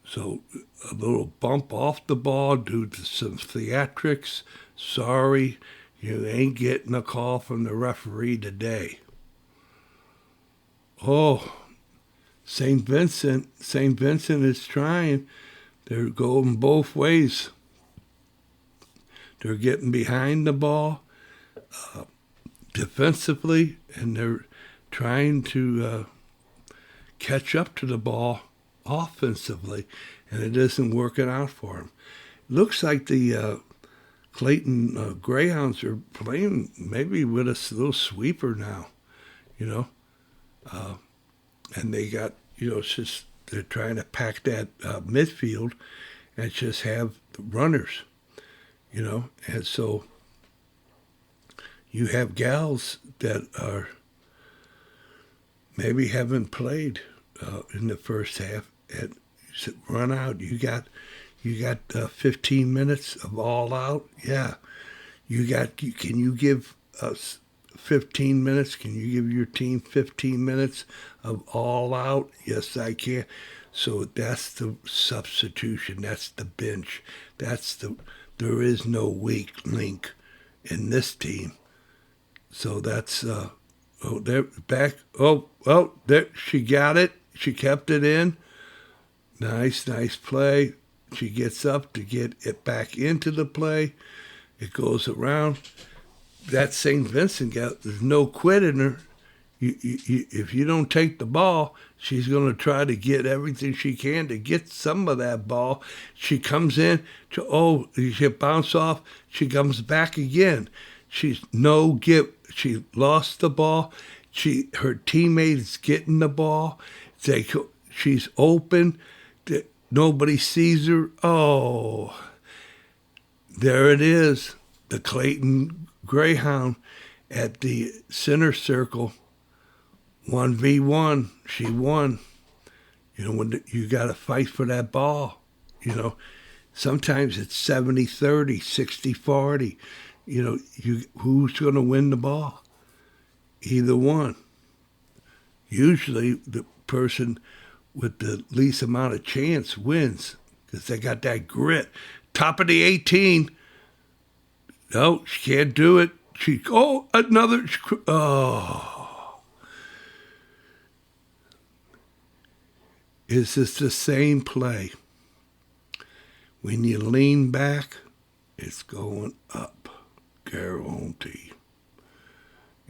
So a little bump off the ball due to some theatrics. Sorry, you ain't getting a call from the referee today. Oh, St. Vincent is trying. They're going both ways. They're getting behind the ball defensively, and they're trying to catch up to the ball offensively, and it isn't working out for them. Looks like the Clayton Greyhounds are playing maybe with a little sweeper now, and they got, it's just they're trying to pack that midfield and just have the runners, and so you have gals that are maybe haven't played in the first half and run out. You got 15 minutes of all out. Yeah, can you give us 15 minutes? Can you give your team 15 minutes of all out? Yes, I can. So that's the substitution. That's the bench. There is no weak link in this team. So that's they're back. There she got it. She kept it in. Nice play. She gets up to get it back into the play. It goes around. That St. Vincent gal, there's no quit in her. If you don't take the ball, she's going to try to get everything she can to get some of that ball. She comes in, she bounce off. She comes back again. She's no give. She lost the ball. Her teammate is getting the ball. She's open. Nobody sees her. Oh, there it is. The Clayton Greyhound at the center circle. 1v1. She won. When you got to fight for that ball. Sometimes it's 70-30, 60-40. Who's going to win the ball? Either one. Usually the person with the least amount of chance wins because they got that grit. Top of the 18. No, she can't do it. Another. Is this the same play? When you lean back, it's going up. Guarantee.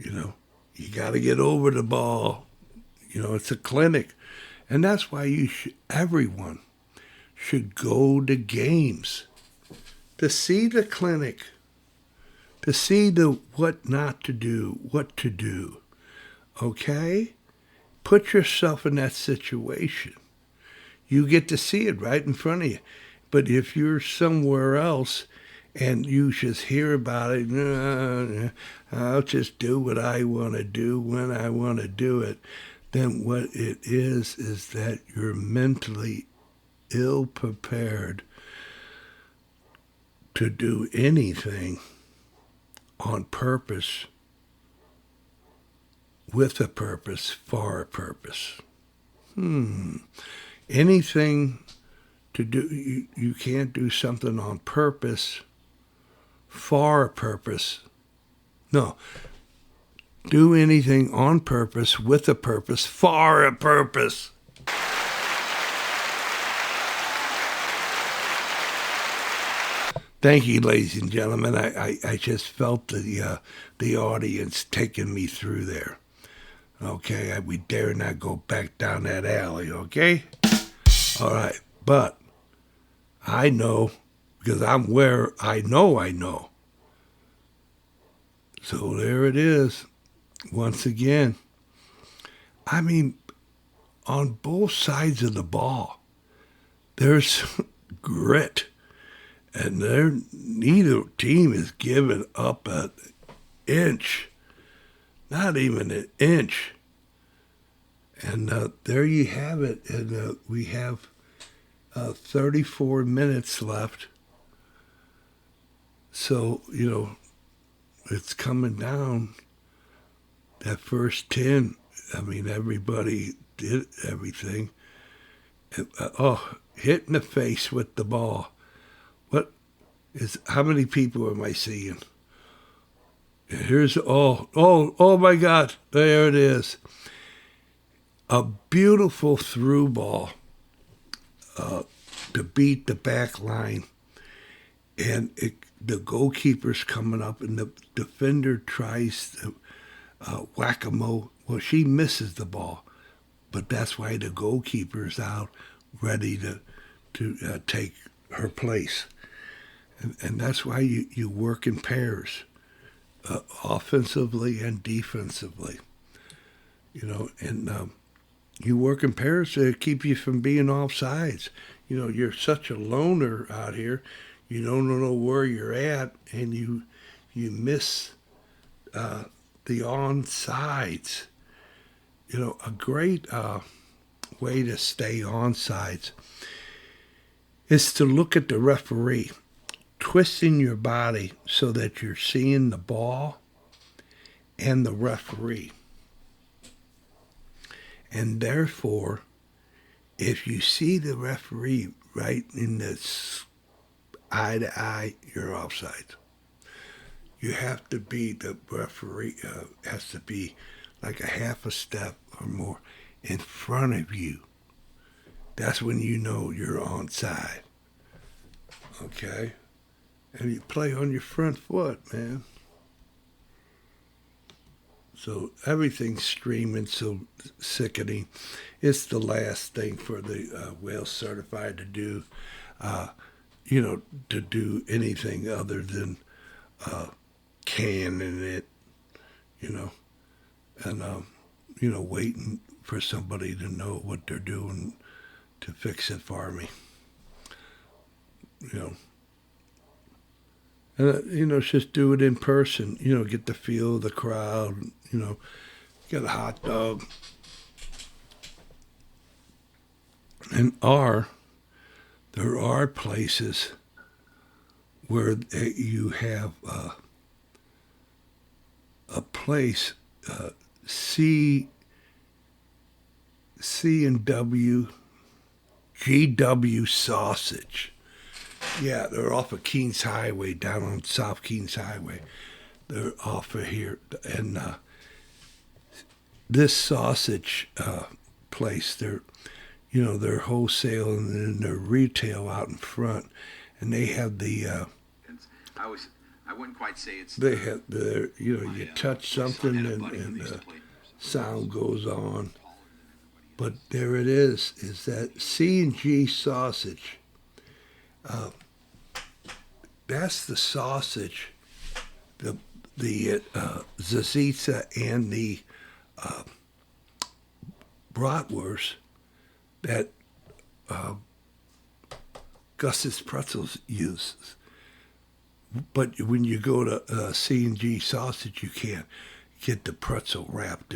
You know, you got to get over the ball. You know, it's a clinic. And that's why everyone should go to games to see the clinic, to see the what not to do, what to do. Okay? Put yourself in that situation. You get to see it right in front of you. But if you're somewhere else and you just hear about it, I'll just do what I want to do when I want to do it, then what it is that you're mentally ill prepared to do anything on purpose, with a purpose, for a purpose. Anything to do, you can't do something on purpose, for a purpose. No. Do anything on purpose, with a purpose, for a purpose. Thank you, ladies and gentlemen. I just felt the audience taking me through there. Okay, we dare not go back down that alley, okay? All right, but I know, because I'm where I know. So there it is, once again. I mean, on both sides of the ball, there's grit. And neither team is giving up an inch, not even an inch. And there you have it. And we have 34 minutes left. So, you know, it's coming down. That first 10, I mean, everybody did everything. Hit in the face with the ball. How many people am I seeing? Here's oh my God, there it is. A beautiful through ball to beat the back line. And the goalkeeper's coming up and the defender tries to whack-a-mole. Well, she misses the ball, but that's why the goalkeeper's out ready to take her place. And that's why you work in pairs, offensively and defensively. You know, and you work in pairs to keep you from being off sides. You know, you're such a loner out here. You don't know where you're at, and you miss the on sides. You know, a great way to stay on sides is to look at the referee, twisting your body so that you're seeing the ball and the referee. And therefore, if you see the referee right in this eye to eye, you're offside. You have to be, the referee has to be like a half a step or more in front of you. That's when you know you're onside. Okay? And you play on your front foot, man. So everything's streaming, so sickening. It's the last thing for the Whale Certified to do, to do anything other than canning it, and, waiting for somebody to know what they're doing to fix it for me. And, just do it in person, get the feel of the crowd, get a hot dog. And there are places where you have a place, C&W, GW Sausage. Yeah, they're off of Keens Highway, down on South Keens Highway. They're off of here. And this sausage place, they're wholesale and then they're retail out in front. And they have the... I wouldn't quite say it's. They have the, you touch something and sound goes on. But there it is that C&G sausage. That's the sausage, the Zazitza and the bratwurst that Gus's Pretzels uses. But when you go to C&G sausage, you can't get the pretzel wrapped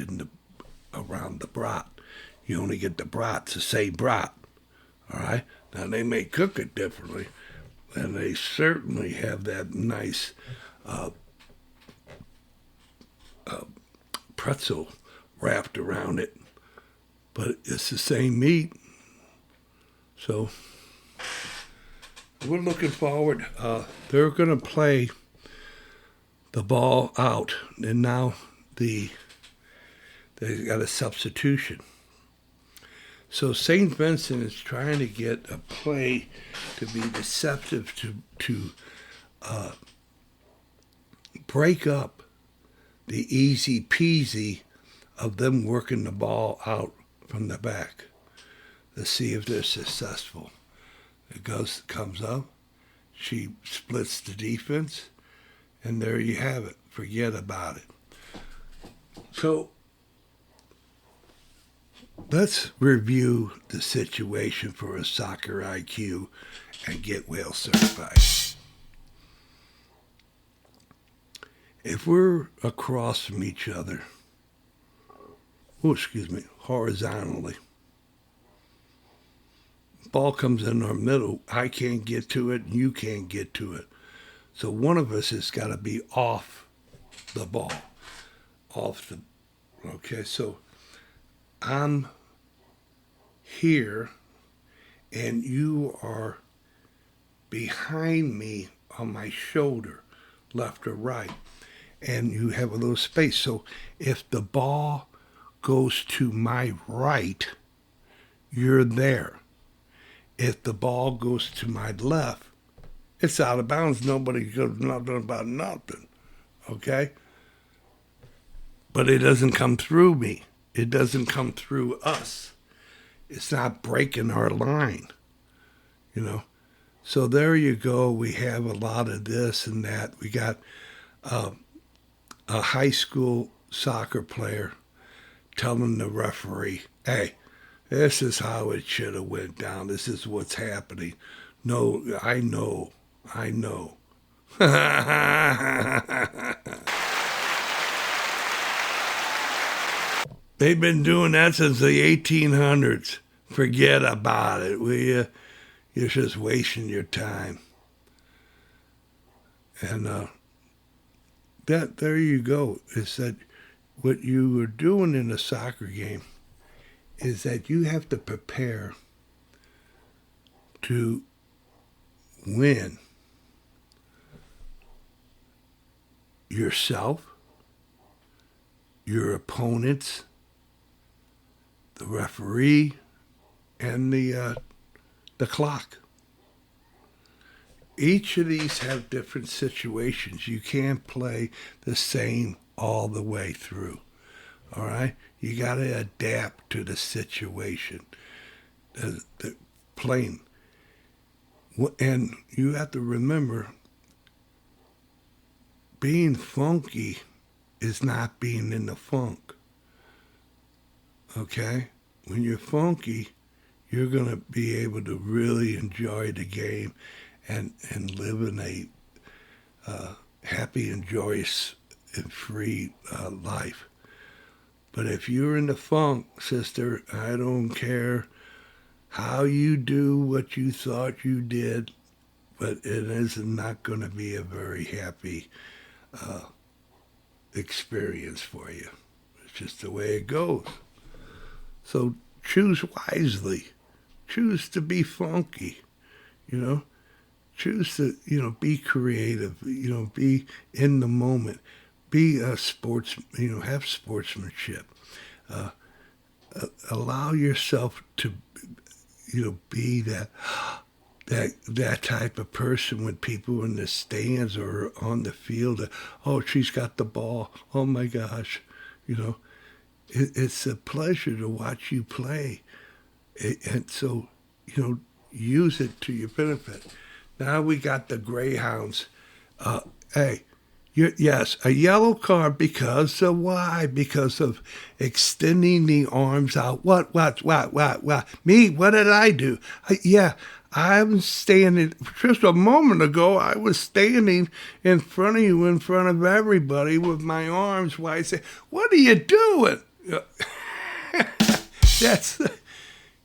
around the brat. You only get the brat. It's the same brat. All right? Now, they may cook it differently, and they certainly have that nice pretzel wrapped around it. But it's the same meat. So we're looking forward. They're going to play the ball out, and now they got a substitution. So St. Vincent is trying to get a play to be deceptive to break up the easy peasy of them working the ball out from the back to see if they're successful. It comes up, she splits the defense, and there you have it. Forget about it. So let's review the situation for a soccer IQ and get well certified. If we're across from each other, horizontally, ball comes in our middle, I can't get to it, and you can't get to it. So one of us has got to be off the ball. Okay, so I'm here, and you are behind me on my shoulder, left or right, and you have a little space. So if the ball goes to my right, you're there. If the ball goes to my left, it's out of bounds. Nobody goes nothing about nothing, okay? But it doesn't come through me. It doesn't come through us. It's not breaking our line, So there you go. We have a lot of this and that. We got a high school soccer player telling the referee, hey, this is how it should have went down. This is what's happening. No, I know. They've been doing that since the 1800s. Forget about it, will you? You're just wasting your time. And there you go. It's that what you were doing in a soccer game is that you have to prepare to win yourself, your opponents, the referee, and the clock. Each of these have different situations. You can't play the same all the way through. All right? You got to adapt to the situation. The playing. And you have to remember, being funky is not being in the funk. Okay? When you're funky, you're going to be able to really enjoy the game and live in a happy and joyous and free life. But if you're in the funk, sister, I don't care how you do what you thought you did, but it is not going to be a very happy experience for you. It's just the way it goes. So choose wisely. Choose to be funky, Choose to, be creative, be in the moment. Be a have sportsmanship. Allow yourself to, be that that type of person when people in the stands or on the field. Oh, she's got the ball. Oh my gosh, you know, it's a pleasure to watch you play, and so use it to your benefit. Now we got the Greyhounds. Hey, yes, a yellow card because of why? Because of extending the arms out. What? Me? What did I do? I'm standing. Just a moment ago, I was standing in front of you, in front of everybody, with my arms wide. Say, what are you doing? That's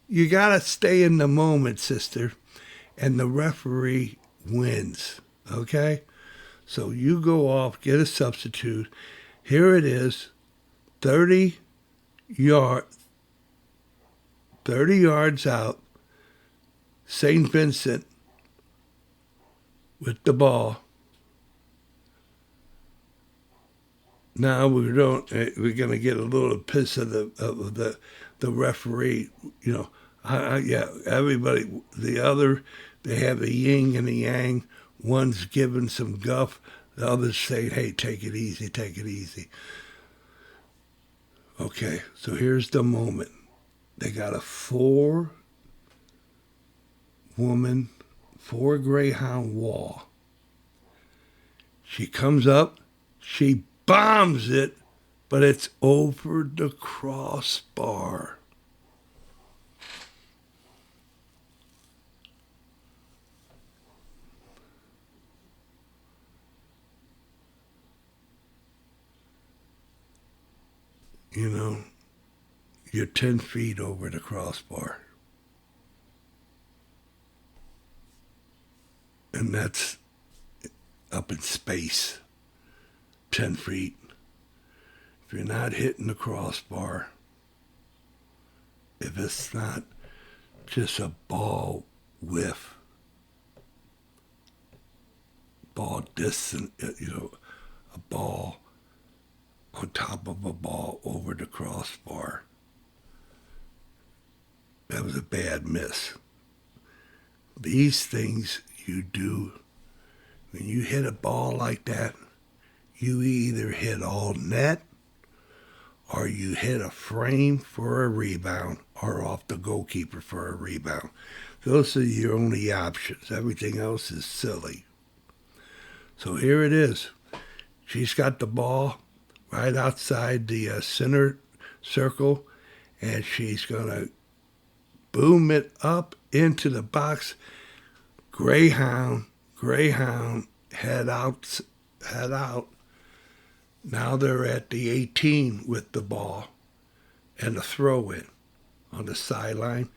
you gotta stay in the moment, sister, and the referee wins. Okay. So you go off, get a substitute. Here it is, 30 yard, 30 yards out. St. Vincent with the ball. Now we're gonna get a little piss of the referee. Everybody. They have the yin and the yang. One's giving some guff. The other's saying, hey, take it easy, take it easy. Okay, so here's the moment. They got a 4-Greyhound wall. She comes up, she bombs it, but it's over the crossbar. You're 10 feet over the crossbar. And that's up in space, 10 feet. If you're not hitting the crossbar, if it's not just a ball whiff, ball distant, a ball on top of a ball over the crossbar, that was a bad miss. These things you do, when you hit a ball like that, you either hit all net or you hit a frame for a rebound or off the goalkeeper for a rebound. Those are your only options. Everything else is silly. So here it is. She's got the ball right outside the center circle, and she's going to boom it up into the box. Greyhound, head out. Now they're at the 18 with the ball and a throw in on the sideline.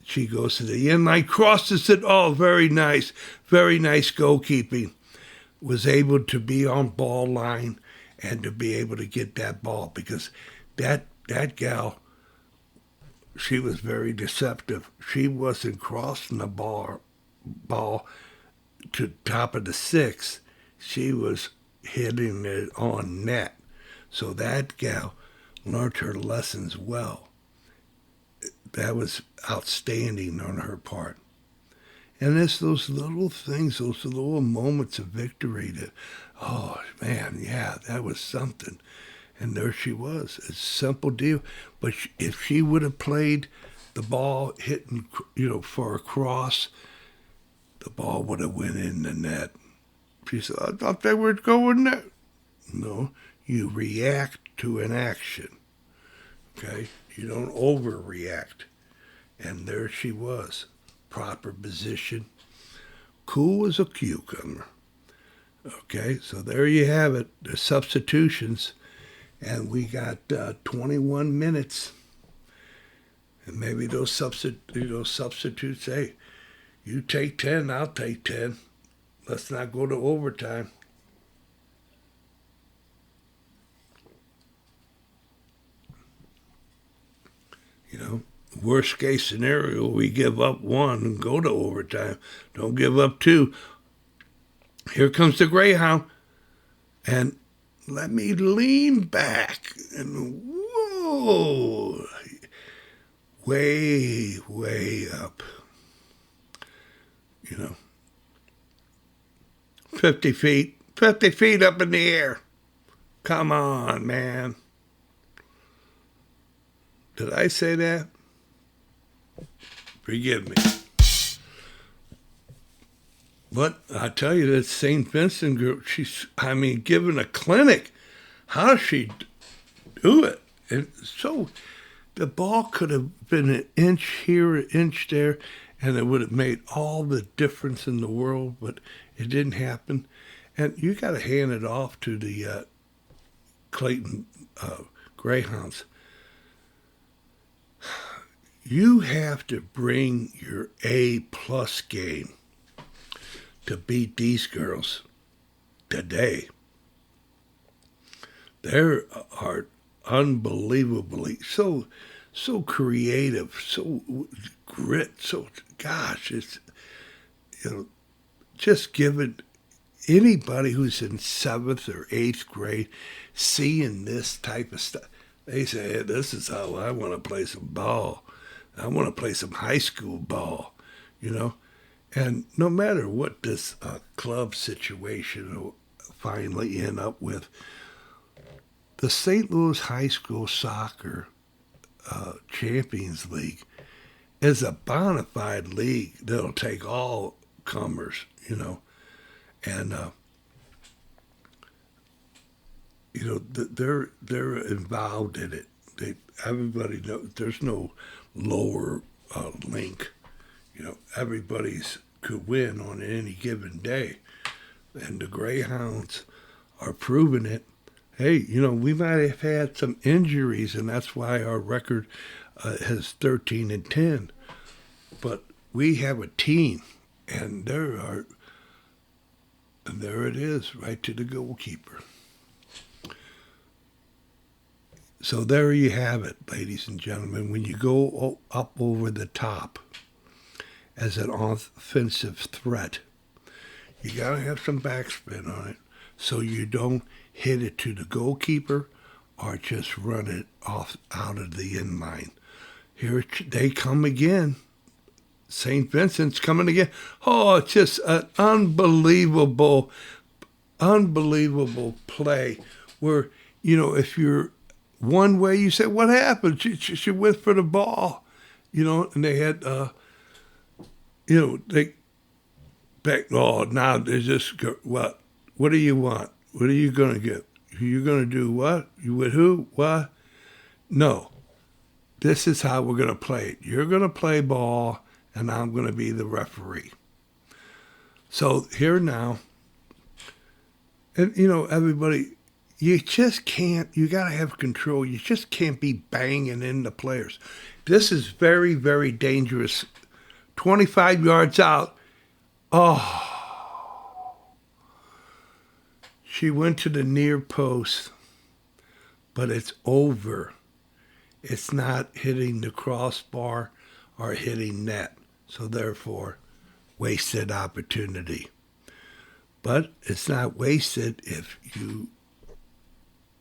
She goes to the end line, crosses it. Oh, very nice goalkeeping. Was able to be on ball line and to be able to get that ball, because that gal, she was very deceptive. She wasn't crossing the ball to top of the 6. She was hitting it on net. So that gal learned her lessons well. That was outstanding on her part. And it's those little things, those little moments of victory that, oh man, yeah, that was something. And there she was. It's a simple deal. But if she would have played the ball hitting, for a cross, the ball would have went in the net. She said, I thought they were going there. No, you react to an action. Okay? You don't overreact. And there she was. Proper position. Cool as a cucumber. Okay, so there you have it. The substitutions. And we got 21 minutes. And maybe those substitutes, hey, you take 10, I'll take 10. Let's not go to overtime. Worst case scenario, we give up 1 and go to overtime. Don't give up 2. Here comes the Greyhound. And let me lean back. And whoa, way up. 50 feet. 50 feet up in the air. Come on, man. Did I say that? Forgive me. But I tell you, that St. Vincent group, giving a clinic. How does she do it? And so the ball could have been an inch here, an inch there, and it would have made all the difference in the world, but it didn't happen. And you got to hand it off to the Clayton Greyhounds. You have to bring your A-plus game to beat these girls today. They are unbelievably so creative, so grit, so gosh, it's just giving anybody who's in 7th or 8th grade seeing this type of stuff. They say, hey, this is how I want to play some ball. I want to play some high school ball, And no matter what this club situation will finally end up with, the St. Louis High School Soccer Champions League is a bona fide league that'll take all comers, and they're involved in it. Everybody knows there's no lower link. Everybody's could win on any given day, and the Greyhounds are proving it. Hey, we might have had some injuries, and that's why our record has 13-10. But we have a team, and there it is, right to the goalkeeper. So there you have it, ladies and gentlemen. When you go up over the top as an offensive threat, you got to have some backspin on it so you don't hit it to the goalkeeper or just run it off out of the end line. Here they come again. St. Vincent's coming again. Oh, it's just an unbelievable play where, if you're one way, you say, what happened? She went for the ball, and they had, they back. Oh, now they just go, what? What do you want? What are you going to get? You're going to do what? You with who? What? No. This is how we're going to play it. You're going to play ball, and I'm going to be the referee. So here now, and, everybody, you just can't, you got to have control. You just can't be banging in the players. This is very, very dangerous. 25 yards out. Oh. She went to the near post, but it's over. It's not hitting the crossbar or hitting net. So therefore, wasted opportunity. But it's not wasted if you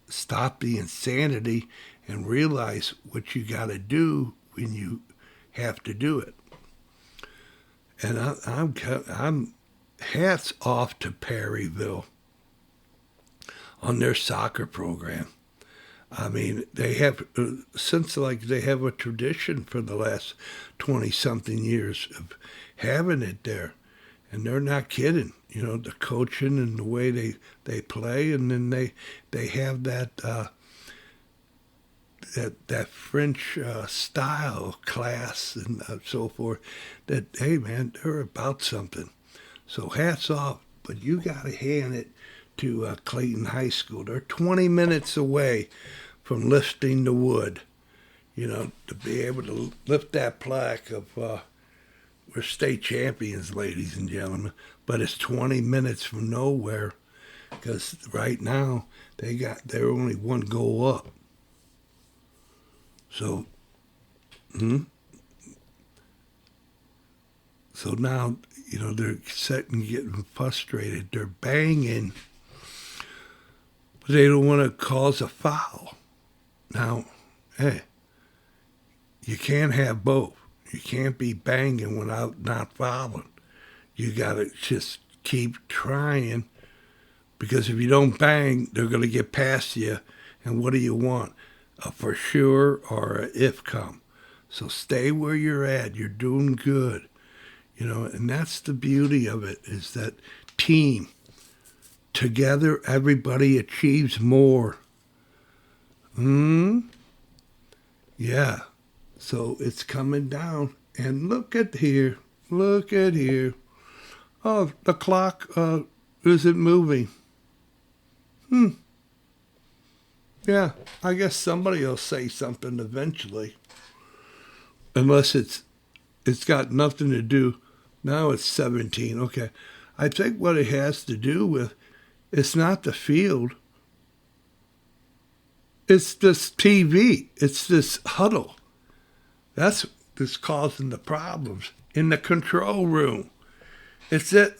stop the insanity and realize what you got to do when you have to do it. And I'm hats off to Perryville on their soccer program. I mean, they have, they have a tradition for the last 20-something years of having it there. And they're not kidding, the coaching and the way they play. And then they have that French style class and so forth that, hey, man, they're about something. So hats off, but you got to hand it to Clayton High School. They're 20 minutes away from lifting the wood, to be able to lift that plaque of we're state champions, ladies and gentlemen. But it's 20 minutes from nowhere because right now they're only one goal up. So, so now, they're sitting getting frustrated. They're banging, but they don't want to cause a foul. Now, hey, you can't have both. You can't be banging without not fouling. You got to just keep trying Because if you don't bang, they're going to get past you. And what do you want? A for sure or a if come. So stay where you're at. You're doing good. And that's the beauty of it, is that team. Together, everybody achieves more. Yeah. So it's coming down. And look at here. Look at here. Oh, the clock isn't moving. Yeah, I guess somebody will say something eventually. Unless it's got nothing to do. Now it's 17. Okay. I think what it has to do with, it's not the field. It's this TV. It's this huddle. That's causing the problems in the control room. It's it.